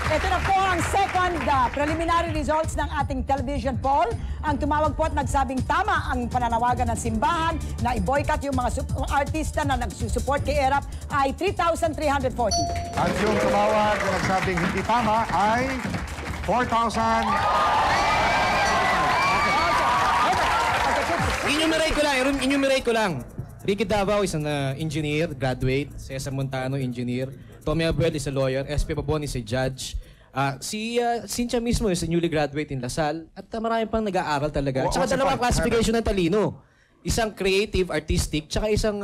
Ito na po ang second preliminary results ng ating television poll. Ang tumawag po at nagsabing tama ang pananawagan ng simbahan na i-boycott yung mga artista na nagsusupport kay ERAP ay 3,340. At yung tumawag na nagsabing hindi tama ay 4,000. Enumerate ko lang. Ricky Davao is an engineer, graduate. Cesar Montano, engineer. Tommy Abuel is a lawyer. SP Babon is a judge. Si Cynthia mismo is a newly graduate in Lasal. At marami pang nag-aaral talaga. Tsaka dalawang classification ng talino. Isang creative, artistic, tsaka isang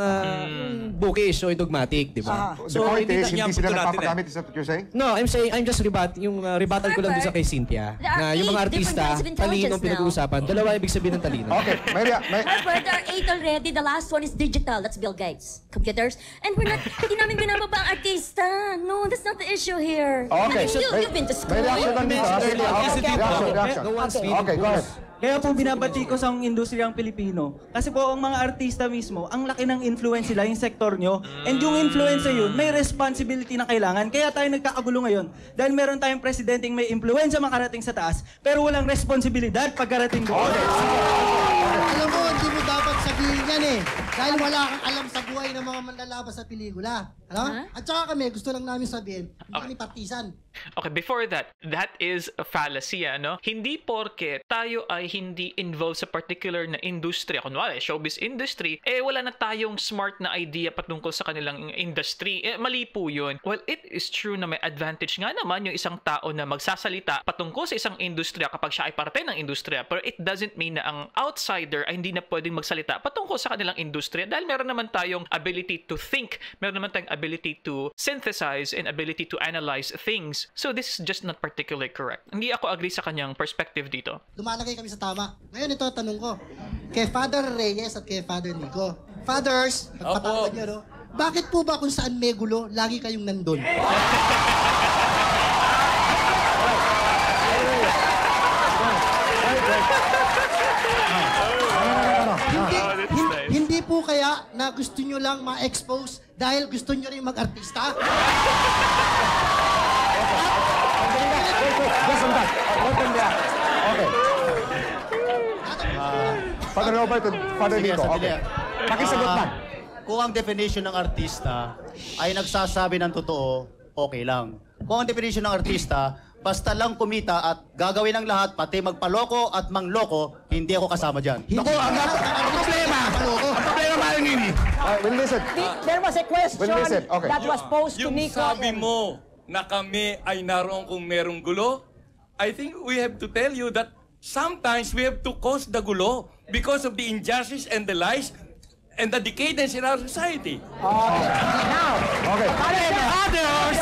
bookish o dogmatic, di ba? The point is, hindi sila nagpapagamit, is that what you're saying? No, I'm just rebuttal ko lang doon sa kay Cynthia. Na yung mga artista, talino pinag-uusapan. Dalawa ibig sabihin ng talino. Okay, Maria. Harper, there are 8 already. The last one is digital. That's Bill Gates. Computers. And hindi namin binababa ang artista. No, that's not the issue here. Okay. You've been to school. May reaction lang dito. Reaction. Okay, go ahead. Kaya po binabati ko sa industriyang Pilipino. Kasi po ang mga artista mismo, ang laki ng influence nila, yung sektor nyo. And yung influence yun, may responsibility na kailangan. Kaya tayo nagkakagulo ngayon. Dahil meron tayong presidenteng may influensya makarating sa taas, pero walang responsibilidad pagkarating doon. Alam mo, hindi mo dapat sabihin yan eh. Dahil wala kang alam sa buhay ng mga manlalabas sa pelikula. Alam? At saka kami, gusto lang namin sabihin, hindi kami partisan. Okay, before that is a fallacy, ano? Hindi porke tayo ay hindi involved sa particular na industriya, kunwari, showbiz industry, wala na tayong smart na idea patungkol sa kanilang industry. Mali po yun. Well, it is true na may advantage nga naman yung isang tao na magsasalita patungkol sa isang industriya kapag siya ay parte ng industriya. Pero it doesn't mean na ang outsider ay hindi na pwedeng magsalita patungkol sa kanilang industriya dahil meron naman tayong ability to think, meron naman tayong ability to synthesize and ability to analyze things. So this is just not particularly correct. Hindi ako agree sa kanyang perspective dito. Lumalagay kami sa tama. Ngayon ito, tanong ko. Kay Father Reyes at kay Father Nico. Fathers, pagpatawad niyo, no? Bakit po ba kung saan may gulo, lagi kayong nandun? Hindi po kaya na gusto nyo lang ma-expose dahil gusto nyo rin mag-artista? Okay. Father Robert and Father Nico. Okay. Pakisagot man. Kung ang definition ng artista ay nagsasabi ng totoo, okay lang. Kung ang definition ng artista, basta lang kumita at gagawin ng lahat, pati magpaloko at mangloko, hindi ako kasama dyan. Naku, ang problema! Ang problema maring ini. We'll listen. There was a question Okay. that was posed to Yung Nico. sabi mo na kami ay naroon kung merong gulo, I think we have to tell you that sometimes we have to cause the gulo because of the injustice and the lies. and the decadence in our society. Now, Okay. Fathers!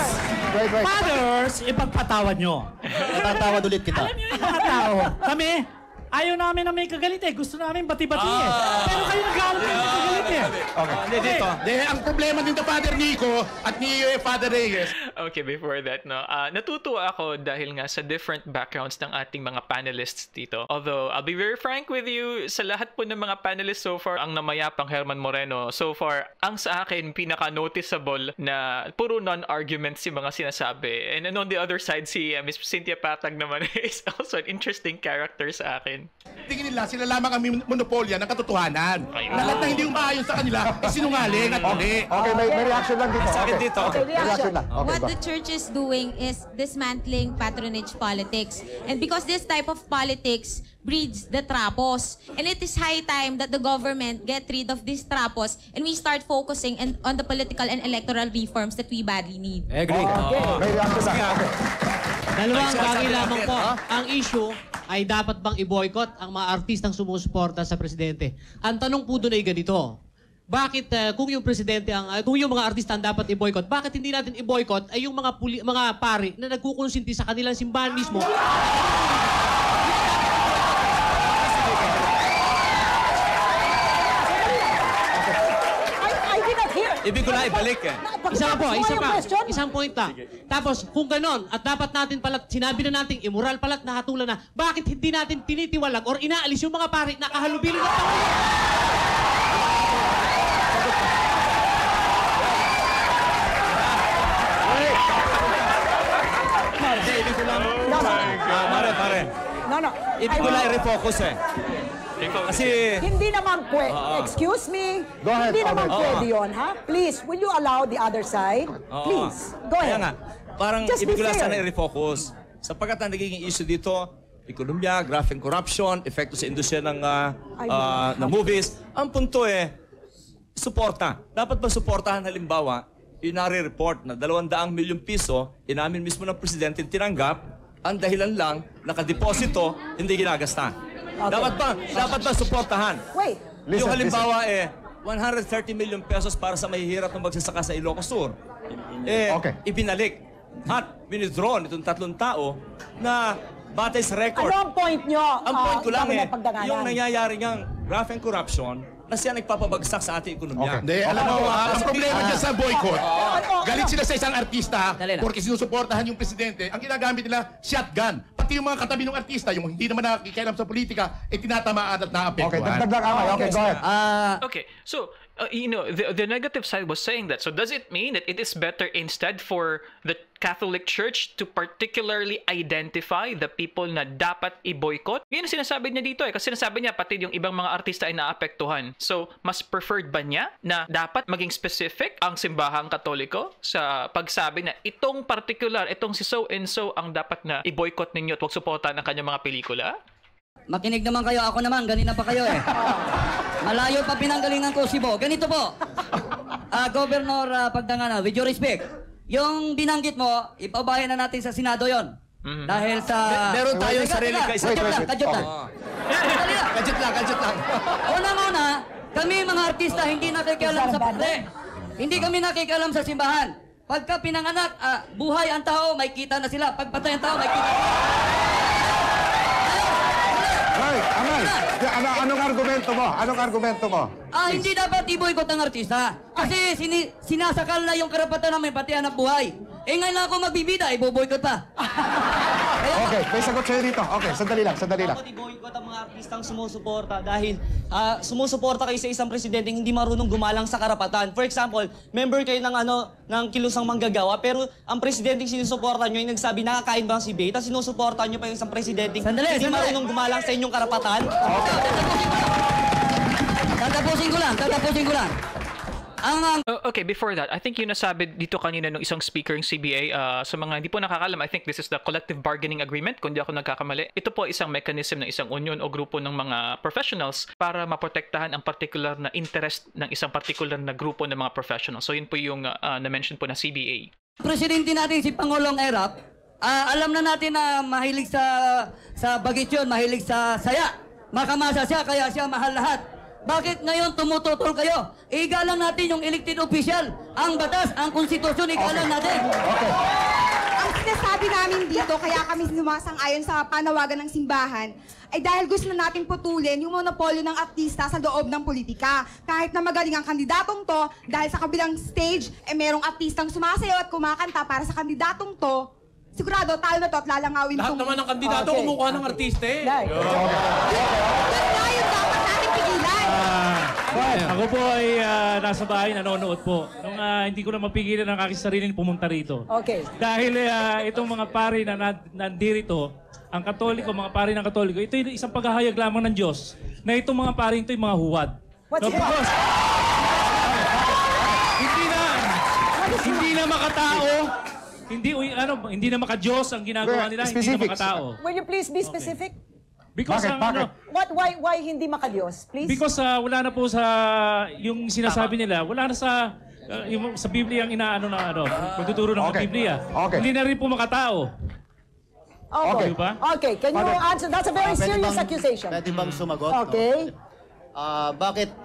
Fathers, ipagpatawad nyo. Natatawad ulit kita. Alam niyo yung mga tao, kami, ayaw namin na may kagalit eh. Gusto namin bati-bati eh. Pero kayo nag-aalat na may kagalit eh. Hindi, dito. Ang problema din ng Father Nico at ni Father Reyes. Okay, before that, no, natutuwa ako dahil nga sa different backgrounds ng ating mga panelists dito. Although, I'll be very frank with you, sa lahat po ng mga panelists so far, ang namayapang Herman Moreno, so far, ang sa akin, pinaka-noticeable na puro non-arguments yung mga sinasabi. And then on the other side, si Miss Cynthia Patag naman is also an interesting character sa akin. Tingin nila, sila lamang ang monopolya ng katotohanan. Lahat na hindi umaayon sa kanila, sinungaling at mali. Okay, may reaction lang dito. Sa akin dito. Okay, reaction lang. Okay, What the church is doing is dismantling patronage politics. And because this type of politics breeds the trapos. And it is high time that the government get rid of these trapos and we start focusing on the political and electoral reforms that we badly need. Agree. May reaction lang. Okay. Dalawang bagay lamang po. Ang issue ay dapat bang i-boycott ang mga artistang sumusuporta sa presidente. Ang tanong po doon ay ganito. Bakit kung yung presidente kung yung mga artista ang dapat i-boycott, bakit hindi natin i-boycott ay yung mga pari na nagkukonsinti sa kanilang simbahan mismo? I did not hear. Ibig ko lang ibalik eh. Isang point lang. Tapos, kung ganon, at dapat natin pala, sinabi na natin, immoral pala at nakatulan na, bakit hindi natin tinitiwalag or inaalis yung mga pari na kahalubilo ng Hindi, ibig ko lang... Pare. No. Ibig ko lang i-refocus eh. Kasi... Hindi naman pwede. Excuse me. Go ahead. Hindi naman pwede yun, ha? Please, will you allow the other side? Please, go Kaya ahead. nga, parang Just ibig be ko lang fair. sana i-refocus. Sapagkat ang nagiging issue dito, ekonomiya, graft and corruption, epekto sa industriya ng movies. Ang punto suporta. Dapat ba suportahan halimbawa, yung nare-report na 200 milyong piso, inamin mismo ng presidente tinanggap, ang dahilan lang, nakadeposito, hindi ginagasta. Okay. Dapat ba suportahan? Wait. Yung halimbawa 130 million pesos para sa mahihirap na magsasaka sa Ilocos Sur. Ibinalik at withdraw nitong 3 tao na batay sa record. Ano ang point nyo? Ang point ko lang Pagdanganan? yung nangyayari ngang graft and corruption na siya nagpapabagsak sa ating ekonomiya. Hindi, alam mo, ang problema dyan sa boycott, galit sila sa isang artista porque sinusuportahan yung presidente. Ang ginagamit nila, shotgun. Pati yung mga katabi ng artista, yung hindi naman nakikialam sa politika, tinatamaan at naapektuhan. Okay, dagdag away. Okay, go ahead. Okay, so the negative side was saying that. So does it mean that it is better instead for the Catholic Church to particularly identify the people na dapat i-boycott? Yun ang sinasabi niya dito kasi sinasabi niya pati yung ibang mga artista ay naapektuhan. So mas preferred ba niya na dapat maging specific ang simbahang Katoliko sa pagsabi na itong particular, itong si so and so ang dapat na i-boycott ninyo at huwag suportahan ng kanyang mga pelikula? Makinig naman kayo. Ako naman, ganina pa kayo eh. Malayo pa pinanggalingan ko, Sibo. Ganito po. Governor Pagdangana, with your respect, yung binanggit mo, ipabayan na natin sa Senado yon. Dahil sa... Meron tayong sarili kaisa. Kadyot lang. Unang-una, kami mga artista hindi nakikialam sa patre. Hindi kami nakikialam sa simbahan. Pagka pinanganak, buhay ang tao, may kita na sila. Pagpatay ang tao, may kita na sila. Amal, anong argumento mo? Hindi dapat i-boycott ang artista. Kasi sinasakal na yung karapatan namin, pati anak buhay. Ngayon lang ako magbibida, i-boycott pa. Okay, may sagot sa'yo dito. Okay, sandali lang. Dapat i-boycott ang mga artistang sumusuporta dahil sumusuporta kayo sa isang presidente hindi marunong gumalang sa karapatan. For example, member kayo ng kilusang manggagawa pero ang presidente sinusuporta nyo yung nagsabi nakakain ba si Beta, sinusuporta nyo pa yung isang presidente hindi marunong gumalang sa inyong karapatan. Tatapusin ko lang. Okay, before that, I think yun nasabi dito kanina ng isang speaker ng CBA, sa mga hindi po nakakalam, I think this is the collective bargaining agreement, kung di ako nagkakamali. Ito po isang mechanism ng isang union o grupo ng mga professionals para maprotektahan ang particular na interest ng isang particular na grupo ng mga professionals. So yun po yung na-mention po na CBA. Presidente natin si Pangulong Erap, alam na natin na mahilig sa bagit yun, mahilig sa saya. Makamasa siya, kaya siya mahal lahat. Bakit ngayon tumututol kayo? Igalang natin yung elected official. Ang batas, ang konstitusyon, igalang natin. Ang sinasabi namin dito, kaya kami sumasang-ayon sa panawagan ng simbahan, ay dahil gusto na natin putulin yung monopolyo ng artista sa loob ng politika. Kahit na magaling ang kandidatong to, dahil sa kabilang stage, merong artistang sumasayaw at kumakanta para sa kandidatong to, sigurado tayo na to at lalangawin Lahat naman ng kandidato kumukuha ng artista eh. Ako po ay nasa bahay, nanonood po. Nung hindi ko na mapigilan ang aking sarili pumunta rito. Okay. Dahil itong mga pari na nandirito, ang Katoliko, mga pari ng Katoliko, ito yung isang paghahayag lamang ng Diyos na itong mga pari ito yung mga huwad. What's because hindi na makatao, hindi na maka-Diyos ang ginagawa nila, hindi na makatao. Will you please be specific? Because Why hindi makadiyos? Please? Because wala na po sa yung sinasabi nila, wala na sa yung sa Biblia ang inaano na pagtuturo ng Biblia. Hindi na rin po makatao. Okay. Diba? Okay, can you answer? That's a very serious accusation. Pwede bang sumagot? Okay. Bakit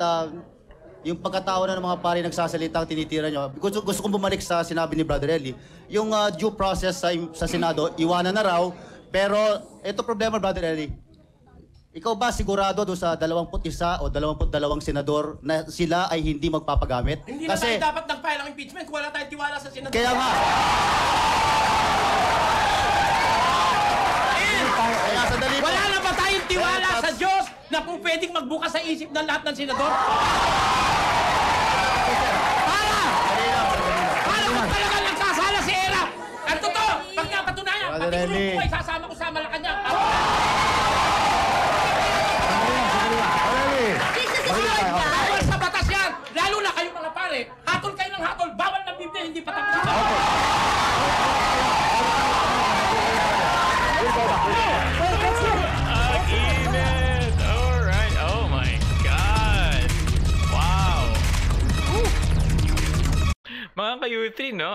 yung pagkatao na ng mga pari nagsasalita ang tinitira nyo? Gusto kong bumalik sa sinabi ni Brother Eli. Yung due process sa Senado, iwanan na raw. Pero ito problema, Brother Eli. Ikaw ba sigurado doon sa 21 o 22 senador na sila ay hindi magpapagamit? Hindi na tayo dapat nag-file ang impeachment kung wala tayong tiwala sa senador. Kaya nga. Wala na ba tayong tiwala sa Diyos na kung pwedeng magbukas sa isip ng lahat ng senador? Para kung talagang nagsasala si Era. Ang totoo, pag napatunayan, pati grupo ko ay sasama ko sa Malacanang. Bawal sa batas yan! Lalo na kayo mga pare, hatol kayo ng hatol, bawal na Biblia, hindi patapos. Agreement! Alright, oh my God! Wow! Mga ka-U3, no?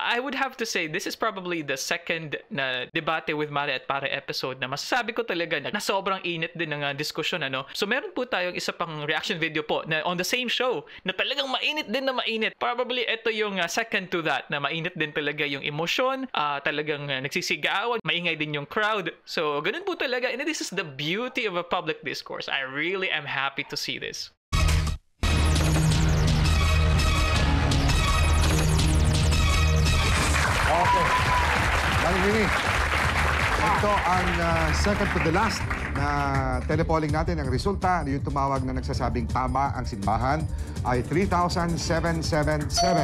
I would have to say, this is probably the second na debate with Mare at Pare episode na masasabi ko talaga na sobrang init din ng diskusyon, ano? So meron po tayong isa pang reaction video po na on the same show na talagang mainit din na mainit. Probably ito yung second to that na mainit din talaga yung emosyon, talagang nagsisigawan, maingay din yung crowd. So ganun po talaga. And this is the beauty of a public discourse. I really am happy to see this. Okay. Maringini, ito ang second to the last na telepolling natin. Ang resulta, yung tumawag na nagsasabing tama ang simbahan ay 3,777.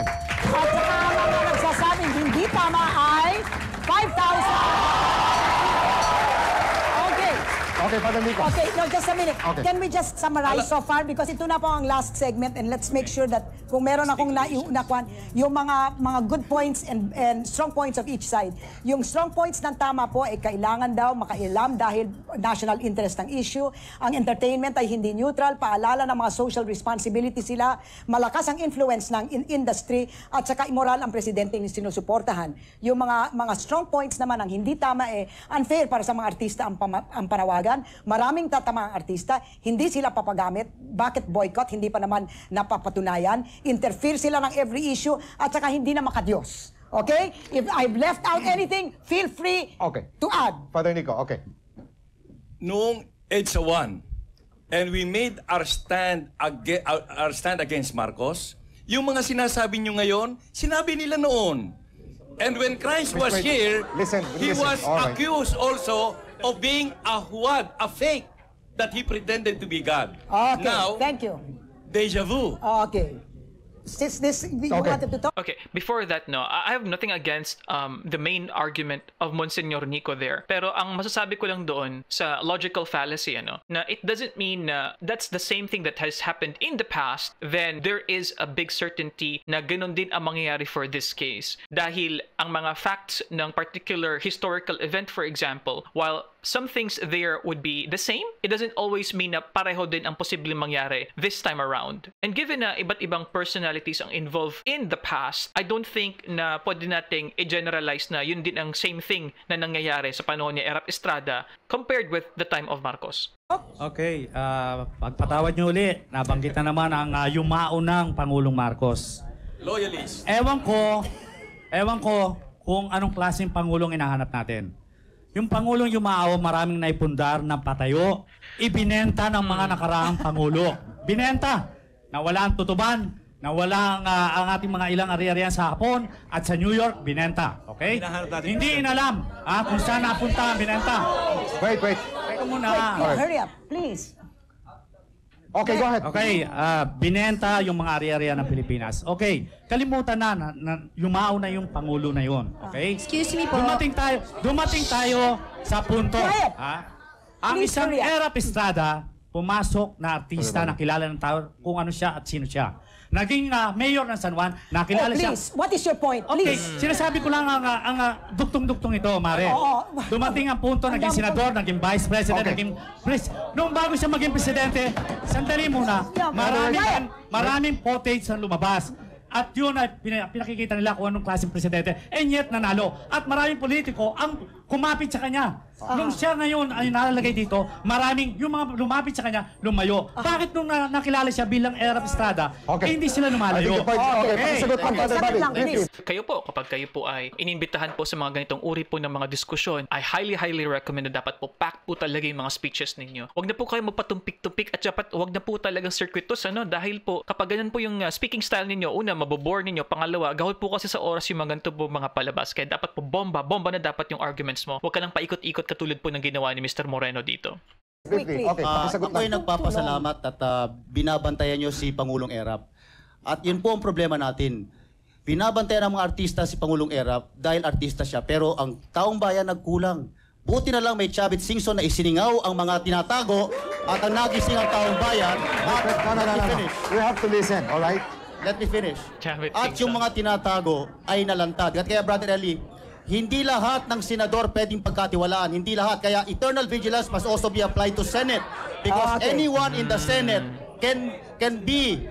At saka ang mga nagsasabing hindi tama ay 5,000. Okay, Father Nico. Okay, no, just a minute. Okay. Can we just summarize so far? Because ito na po ang last segment and let's make sure that kung meron akong nakuan, yung mga good points and strong points of each side. Yung strong points ng tama po ay kailangan daw makailam dahil national interest ang issue. Ang entertainment ay hindi neutral, paalala ng mga social responsibility sila, malakas ang influence ng industry at saka immoral ang presidente ni sinusuportahan. Yung mga strong points naman ang hindi tama unfair para sa mga artista ang panawagan. Maraming tatamang artista, hindi sila papagamit. Bakit boycott? Hindi pa naman napapatunayan. Interfere sila ng every issue at saka hindi na makadiyos. Okay? If I've left out anything, feel free to add. Father Nico, okay. Noong EDSA 1, and we made our stand against Marcos, yung mga sinasabi nyo ngayon, sinabi nila noon. And when Christ was here, he was accused also of being a huwad, a fake, that he pretended to be God. Okay, Now, thank you. Deja vu. Okay. Since this, you wanted to talk? Okay, before that, no, I have nothing against the main argument of Monsignor Nico there. Pero ang masasabi ko lang doon sa logical fallacy, na it doesn't mean na that's the same thing that has happened in the past, then there is a big certainty na ganun din ang mangyayari for this case. Dahil ang mga facts ng particular historical event, for example, while some things there would be the same, it doesn't always mean na pareho din ang posibleng mangyari this time around. And given na iba't ibang personal personalities ang involved in the past, I don't think na pwede nating i-generalize na yun din ang same thing na nangyayari sa panahon ni Erap Estrada compared with the time of Marcos. Okay, pagpatawad niyo uli, nabanggit na naman ang yumaunang Pangulong Marcos. Loyalist. Ewan ko kung anong klaseng Pangulong hinahanap natin. Yung Pangulong yumao, maraming naipundar ng patayo, ibinenta ng mga nakaraang Pangulo. Binenta! Nawala ang tutuban, nawala ang ating mga ilang ari-arian sa Hapon at sa New York, binenta. Okay? Hindi inalam kung saan napunta ang binenta. Wait. Teka muna. Hurry up, please. Okay, go ahead. Okay, binenta yung mga ari-arian ng Pilipinas. Okay, kalimutan na yumao na yung Pangulo na yon. Okay? Excuse me po. Dumating tayo sa punto. Ang isang Erap Estrada, pumasok na artista na kilala ng tao kung ano siya at sino siya. Naging mayor ng San Juan, nakilala siya. Please, what is your point? Okay, Please. sinasabi ko lang ang duktong-duktong ito, Mare. Dumating ang punto, naging senador, naging vice president, naging Noong bago siya maging presidente, sandali muna, maraming footage ang lumabas. At yun ay pinakikita nila kung anong klaseng presidente. And yet nanalo. At maraming politiko ang kumapit sa kanya. Nung siya ngayon ay nalalagay dito, yung mga lumapit sa kanya, lumayo. Bakit nung nakilala siya bilang Erap Estrada, hindi sila lumalayo? Kayo po, kapag kayo po ay inimbitahan po sa mga ganitong uri po ng mga diskusyon, I highly recommend na dapat po pack po talaga yung mga speeches ninyo. Huwag na po kayo magpatumpik-tumpik at dapat huwag na po talagang circuitous, dahil po kapag ganun po yung speaking style ninyo, una, mabobore ninyo, pangalawa, gawin po kasi sa oras yung mga ganito po mga palabas. Kaya dapat po bomba na dapat yung arguments mo. Huwag ka lang paikot-ikot katulad po ng ginawa ni Mr. Moreno dito. Ako'y nagpapasalamat at binabantayan nyo si Pangulong Erap. At yun po ang problema natin. Binabantayan ng mga artista si Pangulong Erap dahil artista siya. Pero ang taong bayan nagkulang. Buti na lang may Chavit Singson na isiningaw ang mga tinatago at ang nagising ang taong bayan. We have to listen, alright? Let me finish. At yung mga tinatago ay nalantad. At kaya, Brother Eli, hindi lahat ng senador pwedeng pagkatiwalaan. Hindi lahat. Kaya eternal vigilance must also be applied to Senate. Because anyone in the Senate can be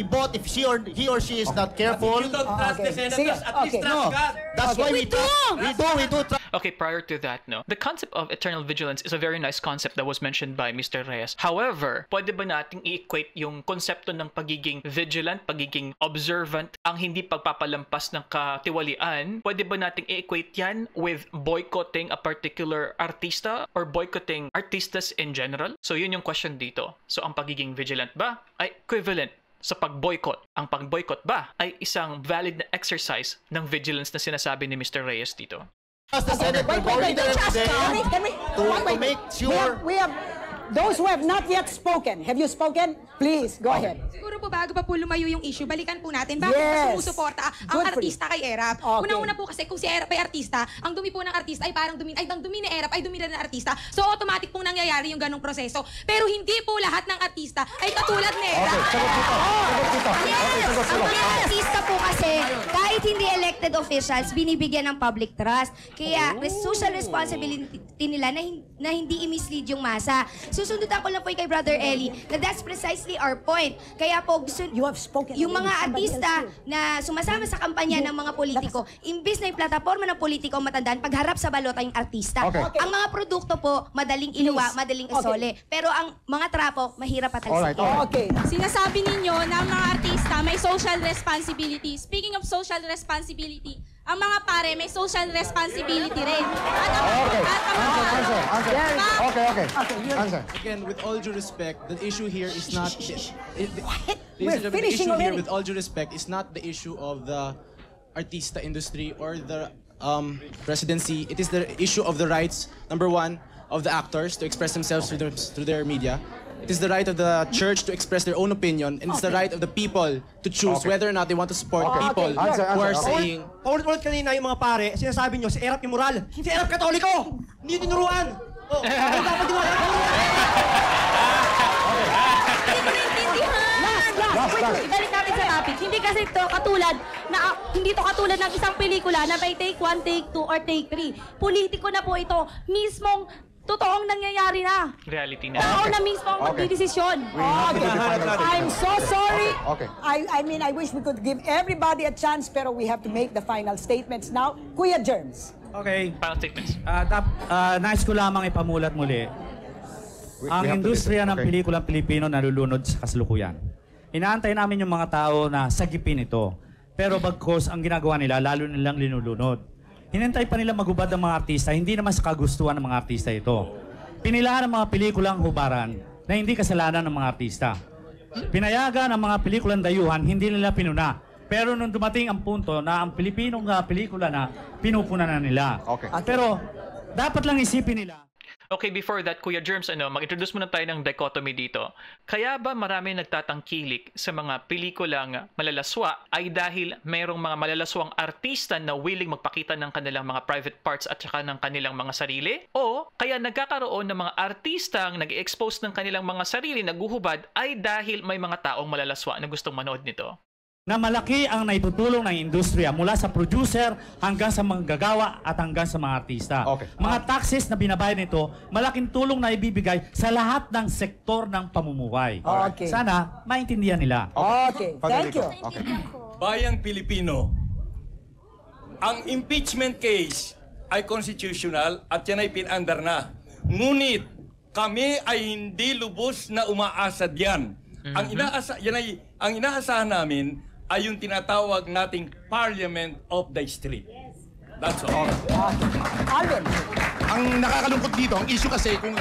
bought if he or she is not careful. You don't trust the senators, at least trust God. That's why we do. Okay, prior to that, the concept of eternal vigilance is a very nice concept that was mentioned by Mr. Reyes. However, pwede ba nating i-equate yung konsepto ng pagiging vigilant, pagiging observant, ang hindi pagpapalampas ng katiwalian? Pwede ba nating i-equate yan with boycotting a particular artista or boycotting artistas in general? So yun yung question dito. So ang pagiging vigilant ba ay equivalent sa pag-boycott? Ang pag-boycott ba ay isang valid na exercise ng vigilance na sinasabi ni Mr. Reyes dito? We have those who have not yet spoken. Have you spoken? Please, go ahead. Siguro po bago pa po lumayo yung issue, balikan po natin bakit pa sumusuporta ang artista kay Erap. Una-una po kasi kung si Erap ay artista, ang dumi po ng artista ay parang dumi ni Erap ay dumi rin ng artista. So automatic pong nangyayari yung ganong proseso. Pero hindi po lahat ng artista ay katulad ni Erap. Ang mga artista po kasi, kahit hindi elected officials, binibigyan ng public trust. Kaya social responsibility nila na hindi i-mislead yung masa. Susundutan ko lang po kay Brother Eli na that's precisely our point. Kaya po, yung mga artista na sumasama sa kampanya ng mga politiko, imbis na yung plataforma ng politiko matandaan, pagharap sa balota yung artista. Ang mga produkto po, madaling iluwa, madaling isole. Pero ang mga trapo, mahirap patalsikin. Sinasabi ninyo na ang mga artista may social responsibility. Speaking of social responsibility, ang mga pare may social responsibility rin. Answer. Again, with all due respect, the issue here is not... We're finishing already. With all due respect, is not the issue of the artista industry or the presidency. It is the issue of the rights, number one, of the actors to express themselves through their media. It is the right of the church to express their own opinion, and it's the right of the people to choose whether or not they want to support people who are saying... Paulit-ulit kanina yung mga pare, sinasabi nyo, si Erap immoral. Si Erap katoliko! Hindi tinuruan! Dapat ginawa. Ibalik natin sa topic. Hindi kasi ito katulad ng isang pelikula na may take 1, take 2, or take 3. Politiko na po ito. Mismong totoong nangyayari na. Reality na. Tao na mismo ang magdidesisyon. I'm so sorry. Okay. I mean, I wish we could give everybody a chance, pero we have to make the final statements now. Kuya Germs. Okay. Final statements. Nais ko lamang ipamulat muli. Ang industriya ng pelikulang Pilipino nalulunod sa kasalukuyan. Inaantay namin yung mga tao na sagipin ito. Pero bagkos ang ginagawa nila, lalo nilang linulunod. Hinintay pa nila magubad ang mga artista, hindi naman sa kagustuhan ng mga artista ito. Pinilahan ang mga pelikulang hubaran na hindi kasalanan ng mga artista. Pinayagan ang mga pelikulang dayuhan, hindi nila pinuna. Pero nung dumating ang punto na ang Pilipinong pelikula na pinupuna na nila. Pero dapat lang isipin nila. Okay, before that, Kuya Germs, mag-introduce muna tayo ng dichotomy dito. Kaya ba marami nagtatangkilik sa mga pelikulang malalaswa ay dahil mayroong mga malalaswang artista na willing magpakita ng kanilang mga private parts at saka ng kanilang mga sarili? O kaya nagkakaroon ng mga artistang nag-expose ng kanilang mga sarili, naguhubad, ay dahil may mga taong malalaswa na gustong manood nito? Na malaki ang naitutulong ng industriya mula sa producer hanggang sa manggagawa at hanggang sa mga artista. Mga taxes na binabayad nito, malaking tulong na ibibigay sa lahat ng sektor ng pamumuhay. Sana maintindihan nila. Okay, thank you. Bayang Pilipino, ang impeachment case ay constitutional at yan ay pinandar na. Ngunit kami ay hindi lubos na umaasa diyan. Ang inaasahan namin ay yung tinatawag nating Parliament of the Street. That's all. Alvin. Ang nakakalungkot dito, ang issue kasi kung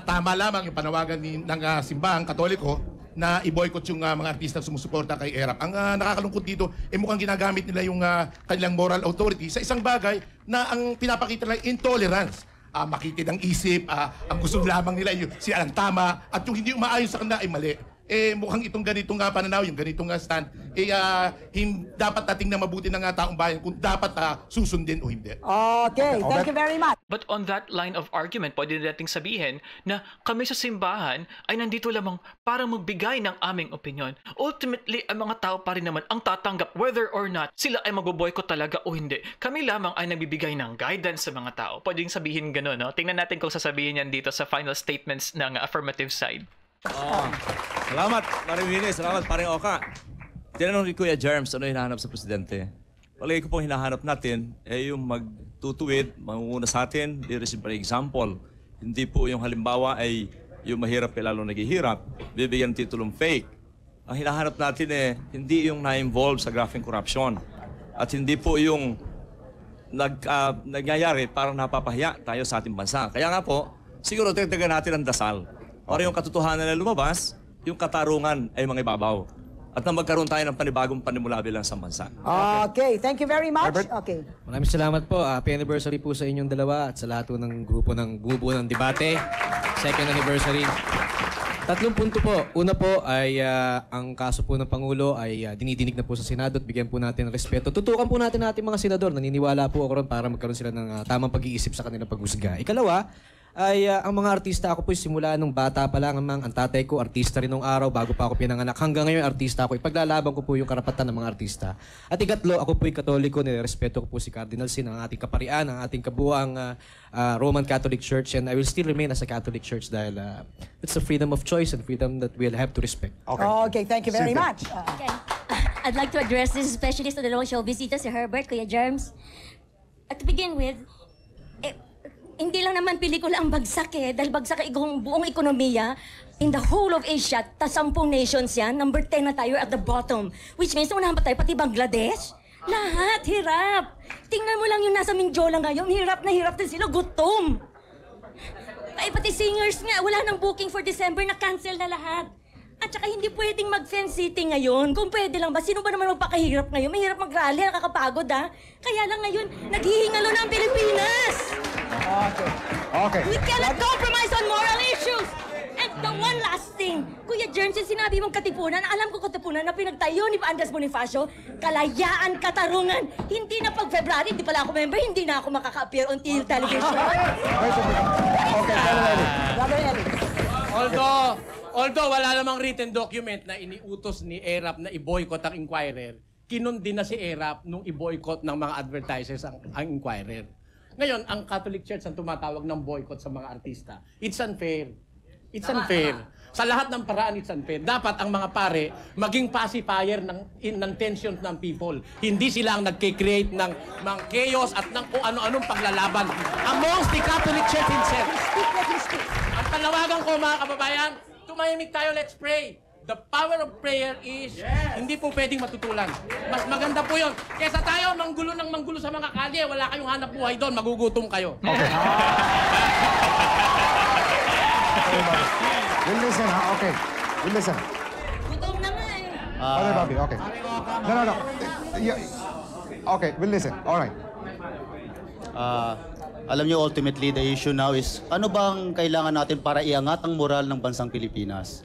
tama lamang yung panawagan ng simbahang Katoliko na i-boycott yung mga artistang sumusuporta kay ERAP. Ang nakakalungkot dito, mukhang ginagamit nila yung kanilang moral authority sa isang bagay na ang pinapakita nila intolerance. Makitid ang isip, ang gusto lamang nila yung sila ang tama, at yung hindi umaayon sa kanila ay mali. Mukhang itong ganitong pananaw, yung ganitong stand, dapat nating na mabuti ng taong bayan kung dapat susundin o hindi. Okay, thank you very much. But on that line of argument, pwede nating sabihin na kami sa simbahan ay nandito lamang para magbigay ng aming opinion. Ultimately, ang mga tao pa rin naman ang tatanggap whether or not sila ay mag-boycott talaga o hindi. Kami lamang ay nagbibigay ng guidance sa mga tao. Pwedeng sabihin gano'n, no? Tingnan natin kung sasabihin yan dito sa final statements ng affirmative side. Salamat, Marimini. Salamat, paring Oka. Tinanong ni Kuya Germs, ano hinahanap sa Presidente? Palagi ko pong hinahanap natin, yung magtutuwid, mangunguna sa atin, i-receive by example. Hindi po yung halimbawa ay yung mahirap kaya lalo naghihirap, bibigyan ng titulong fake. Ang hinahanap natin hindi yung na-involve sa graphing corruption. At hindi po yung nagyayari parang napapahiya tayo sa ating bansa. Kaya nga po, siguro tigdagan natin ang dasal. Para yung katotohanan na lumabas, yung katarungan ay mga ibabaw. At na magkaroon tayo ng panibagong panimula bilang sa bansa. Okay, thank you very much. Okay. Maraming salamat po. Happy anniversary po sa inyong dalawa at sa lahat ng grupo ng bumubuo ng debate. Second anniversary. 3 punto po. Una po ay ang kaso po ng Pangulo ay dinidinig na po sa Senado at bigyan po natin ng respeto. Tutukan po natin ating mga senador. Naniniwala po ako ron para magkaroon sila ng tamang pag-iisip sa kanilang paghusga. Ikalawa, ay ang mga artista, ako po simula nung bata pa lang, ang tatay ko artista rin nung araw bago pa ako pinanganak. Hanggang ngayon artista ako. Ipaglalaban ko po yung karapatan ng mga artista. At ikatlo, ako po'y Katoliko, nirespeto ko po si Cardinal Sin, ang ating kaparian, ang ating kabuang Roman Catholic Church, and I will still remain as a Catholic Church dahil it's a freedom of choice and freedom that we'll have to respect. Okay, thank you very much. Okay. I'd like to address this especially sa dalawang showbiz dito, si Herbert, Kuya Germs. To begin with, hindi lang naman pelikula ang bagsak dahil bagsak ang buong ekonomiya. In the whole of Asia, 10 nations yan, number 10 na tayo at the bottom. Which means, unahan pa tayo, pati Bangladesh. Lahat, hirap. Tingnan mo lang yung nasa Mindjola ngayon, hirap na hirap din sila, gutom. Ay, pati singers nga, wala nang booking for December, na-cancel na lahat. At saka hindi pwedeng mag-fence sitting ngayon. Kung pwede lang ba, sino ba naman magpakahirap ngayon? Mahirap mag-rally, nakakapagod Kaya lang ngayon, naghihingalo na ang Pilipinas. Okay. We cannot compromise on moral issues. And the one last thing, Kuya Germs, yung sinabi mong katipunan, alam ko katipunan na pinagtayo ni Andres Bonifacio, kalayaan, katarungan. Hindi na pag February, hindi pala ako member, hindi na ako makaka-appear on television. Although wala namang written document na iniutos ni ERAP na i-boycott ang Inquirer, kinundi na si ERAP nung i-boycott ng mga advertisers ang Inquirer. Ngayon, ang Catholic Church ang tumatawag ng boycott sa mga artista. It's unfair. It's unfair. Sa lahat ng paraan, it's unfair. Dapat ang mga pare maging pacifier ng tensions ng people. Hindi sila ang nagkikreate ng chaos at ng kung ano-anong paglalaban amongst the Catholic Church itself. Ang panawagan ko, mga kababayan, tumahimik tayo, let's pray. The power of prayer is hindi po pwedeng matutulan. Mas maganda po yun. Kesa tayo manggulo sa mga kalye, wala kayong hanap buhay doon, magugutom kayo. Okay. We'll listen, ha? Okay. We'll listen. Gutom na nga eh. Okay, Bobby, okay. No. Okay, we'll listen. All right. Alam niyo, ultimately, the issue now is, ano bang kailangan natin para iangat ang moral ng bansang Pilipinas?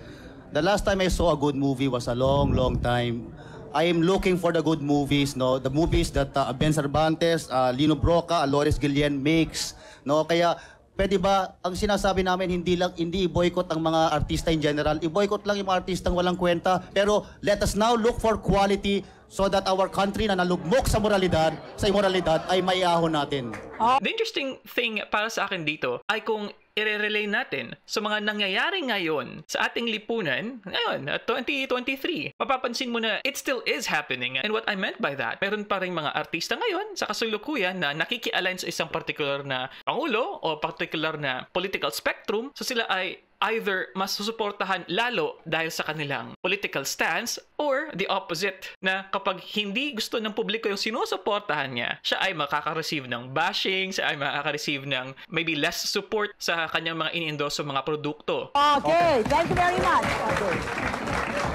The last time I saw a good movie was a long, long time. I am looking for the good movies, no? The movies that Ben Cervantes, Lino Broca, Loris Guillen makes, no? Kaya pwede ba ang sinasabi namin hindi i-boycott ang mga artista in general, i-boycott lang yung mga artistang walang kwenta, pero let us now look for quality so that our country na nalugmok sa immoralidad ay maiahon natin. The interesting thing para sa akin dito ay kung i-relay natin sa mga nangyayari ngayon sa ating lipunan, ngayon, 2023, mapapansin mo na it still is happening. And what I meant by that, meron pa rin mga artista ngayon sa kasalukuyan na nakikialign sa isang particular na pangulo o particular na political spectrum, so sila ay either mas susuportahan lalo dahil sa kanilang political stance or the opposite, na kapag hindi gusto ng publiko yung sinusuportahan niya, siya ay makaka-receive ng bashing, siya ay makaka-receive ng maybe less support sa kanyang mga ini-endorse mga produkto. Okay, thank you very much. Okay.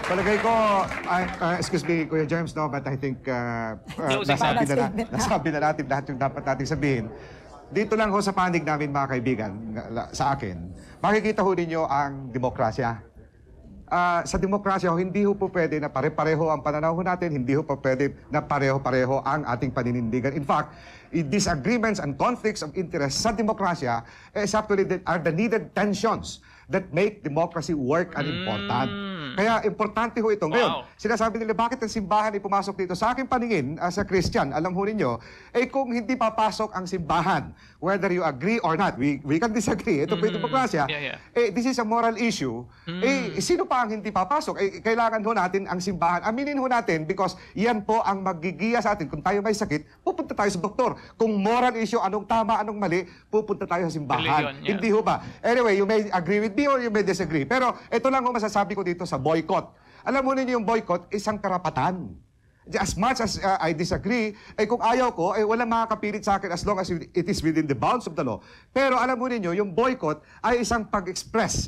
Palagay ko, excuse me, Kuya James, no, but I think nasabi na natin lahat yung dapat natin sabihin. Dito lang ho sa panig namin, mga kaibigan, sa akin, makikita ho ninyo ang demokrasya. Sa demokrasya, hindi ho po pwede na pare-pareho ang pananaw natin, hindi ho po pwede na pareho-pareho ang ating paninindigan. In fact, disagreements and conflicts of interest sa demokrasya are the needed tensions that make democracy work and important. Kaya importante ho ito. Ngayon, sinasabi nila, bakit ang simbahan ay pumasok dito? Sa aking paningin, as a Christian, alam ho ninyo, kung hindi papasok ang simbahan, whether you agree or not, we can disagree, ito po yung demokrasya, this is a moral issue, sino pa ang hindi papasok? Kailangan ho natin ang simbahan. Aminin ho natin because yan po ang magigiya sa atin. Kung tayo may sakit, pupunta tayo sa doktor. Kung moral issue, anong tama, anong mali, pupunta tayo sa simbahan. Religion, Hindi ho ba? Anyway, you may agree with me or you may disagree. Pero ito lang ho masasabi ko dito sa boycott. Alam mo ninyo yung boycott, isang karapatan. As much as I disagree, kung ayaw ko, walang makakapilit sa akin as long as it is within the bounds of the law. Pero alam mo ninyo, yung boycott ay isang pag-express,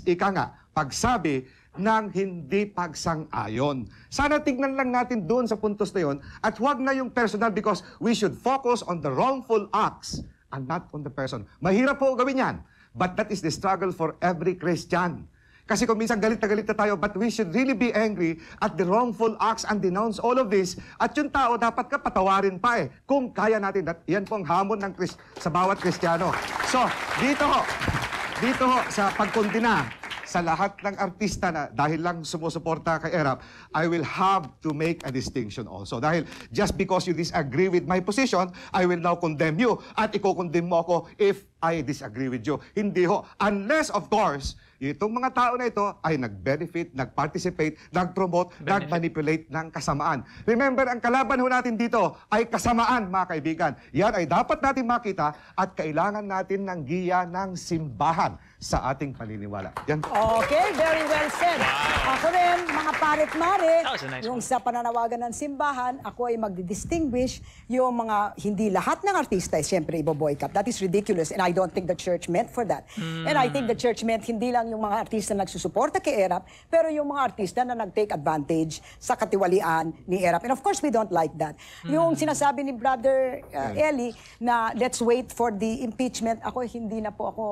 pagsabi ng hindi pagsang-ayon. Sana tignan lang natin doon sa puntos na yun at huwag na yung personal because we should focus on the wrongful acts and not on the person. Mahirap po gawin yan, but that is the struggle for every Christian. Kasi kung minsan galit na tayo, but we should really be angry at the wrongful acts and denounce all of this. At yung tao, dapat ka patawarin pa kung kaya natin. Yan po ang hamon ng sa bawat Kristiyano. So, dito ho, sa pagkondina sa lahat ng artista na dahil lang sumusuporta kay ERAP, I will have to make a distinction also. Dahil just because you disagree with my position, I will now condemn you. At iko-condemn mo ako if I disagree with you. Hindi ho. Unless, of course, itong mga tao na ito ay nag-benefit, nag-participate, nag-promote, nag-manipulate ng kasamaan. Remember, ang kalaban ho natin dito ay kasamaan, mga kaibigan. Yan ay dapat natin makita at kailangan natin ng giya ng simbahan sa ating paniniwala. Yan. Okay, very well said. Ako rin, mga parit-mare, nice yung sa pananawagan ng simbahan, ako ay magdi-distinguish yung mga, hindi lahat ng artista ay siyempre ibo-boycott. That is ridiculous and I don't think the church meant for that. And I think the church meant hindi lang yung mga artista na nagsusuporta kay ERAP, pero yung mga artista na nag-take advantage sa katiwalian ni ERAP. And of course, we don't like that. Yung sinasabi ni Brother Eli na let's wait for the impeachment, ako hindi na po ako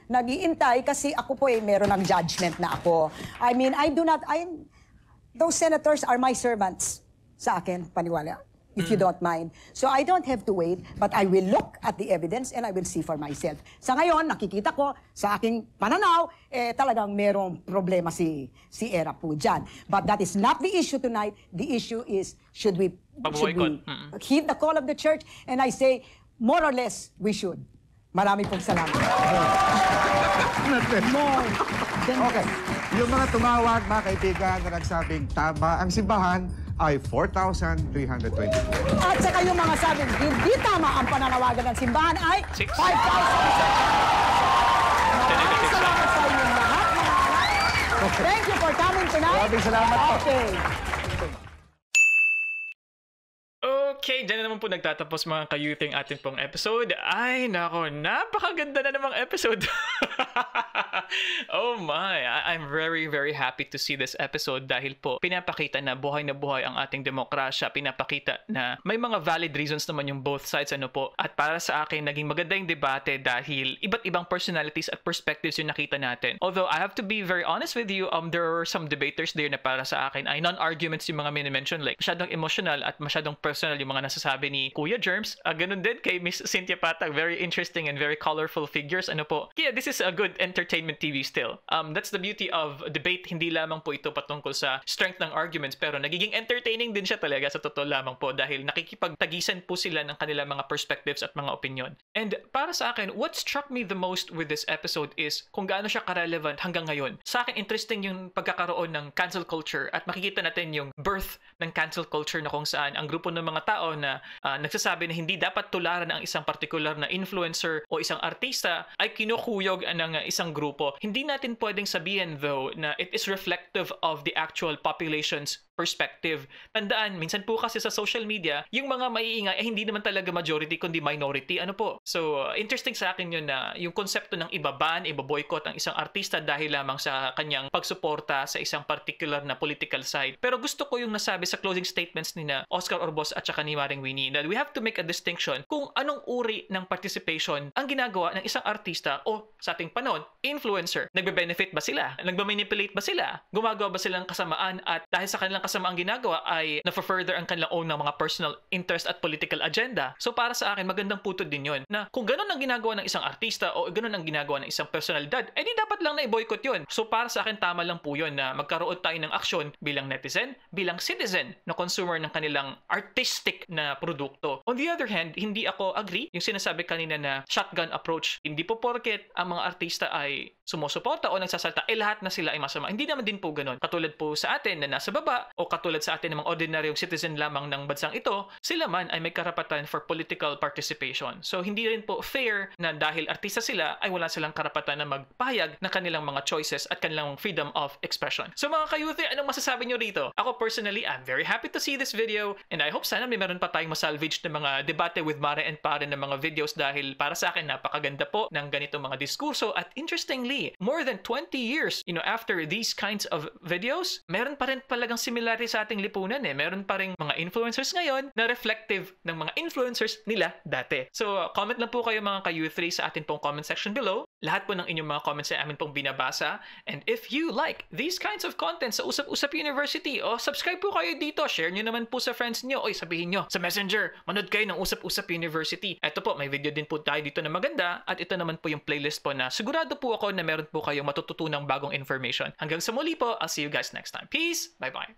nag-iintay kasi ako po meron ng judgment na ako. I mean, those senators are my servants sa akin, paniwala, if you don't mind. So I don't have to wait, but I will look at the evidence and I will see for myself. Sa ngayon, nakikita ko sa aking pananaw, talagang merong problema si ERAP po dyan. But that is not the issue tonight. The issue is, should we heed the call of the church? And I say, more or less, we should. Marami pong salamat. Okay. Yung mga tumawag, mga kaibigan, na nagsabing tama ang simbahan ay 4,320. At saka yung mga sabing hindi tama ang pananawagan ng simbahan ay 5,000. Maraming salamat sa inyong lahat. Thank you for coming tonight. Maraming salamat po. Okay. Okay, dyan na naman po nagtatapos mga ka-youthing atin pong episode. Ay, nako, napakaganda na namang episode. Oh my, I'm very, very happy to see this episode dahil po pinapakita na buhay ang ating demokrasya. Pinapakita na may mga valid reasons naman yung both sides, ano po. At para sa akin, naging maganda yung debate dahil iba't ibang personalities at perspectives yung nakita natin. Although, I have to be very honest with you, there are some debaters there na para sa akin ay non-arguments yung mga mini-mention, like masyadong emotional at masyadong personal yung mga nasasabi ni Kuya Germs. Ganun din kay Miss Cynthia Patag. Very interesting and very colorful figures. Ano po? Yeah, this is a good entertainment TV still. That's the beauty of debate. Hindi lamang po ito patungkol sa strength ng arguments, pero nagiging entertaining din siya talaga sa totoo lamang po dahil nakikipagtagisan po sila ng kanilang mga perspectives at mga opinion. And para sa akin, what struck me the most with this episode is kung gaano siya ka-relevant hanggang ngayon. Sa akin, interesting yung pagkakaroon ng cancel culture at makikita natin yung birth ng cancel culture na kung saan ang grupo ng mga tao na nagsasabi na hindi dapat tularan ang isang particular na influencer o isang artista ay kinukuyog ng isang grupo. Hindi natin pwedeng sabihin though na it is reflective of the actual population's perspective. Tandaan, minsan po kasi sa social media, yung mga maiingay ay hindi naman talaga majority kundi minority. Ano po? So, interesting sa akin yun na yung konsepto ng ibaban, ibaboycott ang isang artista dahil lamang sa kanyang pagsuporta sa isang particular na political side. Pero gusto ko yung nasabi sa closing statements ni na Oscar Orbos at saka ni Maring Winnie that we have to make a distinction kung anong uri ng participation ang ginagawa ng isang artista o sa ating panahon, influencer. Nagbe-benefit ba sila? Nagbe-manipulate ba sila? Gumagawa ba sila ng kasamaan at dahil sa kanilang kasamaang ginagawa ay na-further ang kanilang own ng mga personal interest at political agenda. So para sa akin, magandang putod din yun na kung ganun ang ginagawa ng isang artista o ganun ang ginagawa ng isang personalidad, di dapat lang na i-boycott yun. So para sa akin, tama lang po yun na magkaroon tayo ng aksyon bilang netizen, bilang citizen na consumer ng kanilang artistic na produkto. On the other hand, hindi ako agree yung sinasabi kanina na shotgun approach. Hindi po porket ang mga artista ay sumusuporta o nagsasalta, lahat na sila ay masama. Hindi naman din po ganun. Katulad po sa atin na nasa baba o katulad sa atin ng mga ordinaryong citizen lamang ng bansang ito, sila man ay may karapatan for political participation. So hindi rin po fair na dahil artista sila ay wala silang karapatan na magpahayag ng kanilang mga choices at kanilang freedom of expression. So mga kayuthi, anong masasabi nyo rito? Ako personally, I'm very happy to see this video and I hope sana may meron pa tayong masalvage na mga debate with Mare and Pare ng mga videos dahil para sa akin napakaganda po ng ganitong mga diskurso at interestingly, more than 20 years, after these kinds of videos, meron pa rin talagang similarity sa ating lipunan eh. Meron pa rin mga influencers ngayon na reflective ng mga influencers nila dati. So, comment lang po kayo mga ka-U3 sa atin pong comment section below. Lahat po ng inyong mga comments ay amin pong binabasa. And if you like these kinds of content sa Usap-Usap University, subscribe po kayo dito. Share nyo naman po sa friends nyo. Sabihin nyo sa Messenger, manood kayo ng Usap-Usap University. Ito po, may video din po tayo dito na maganda. At ito naman po yung playlist po na sigurado po ako na meron po kayong matututunang bagong information. Hanggang sa muli po, I'll see you guys next time. Peace! Bye-bye!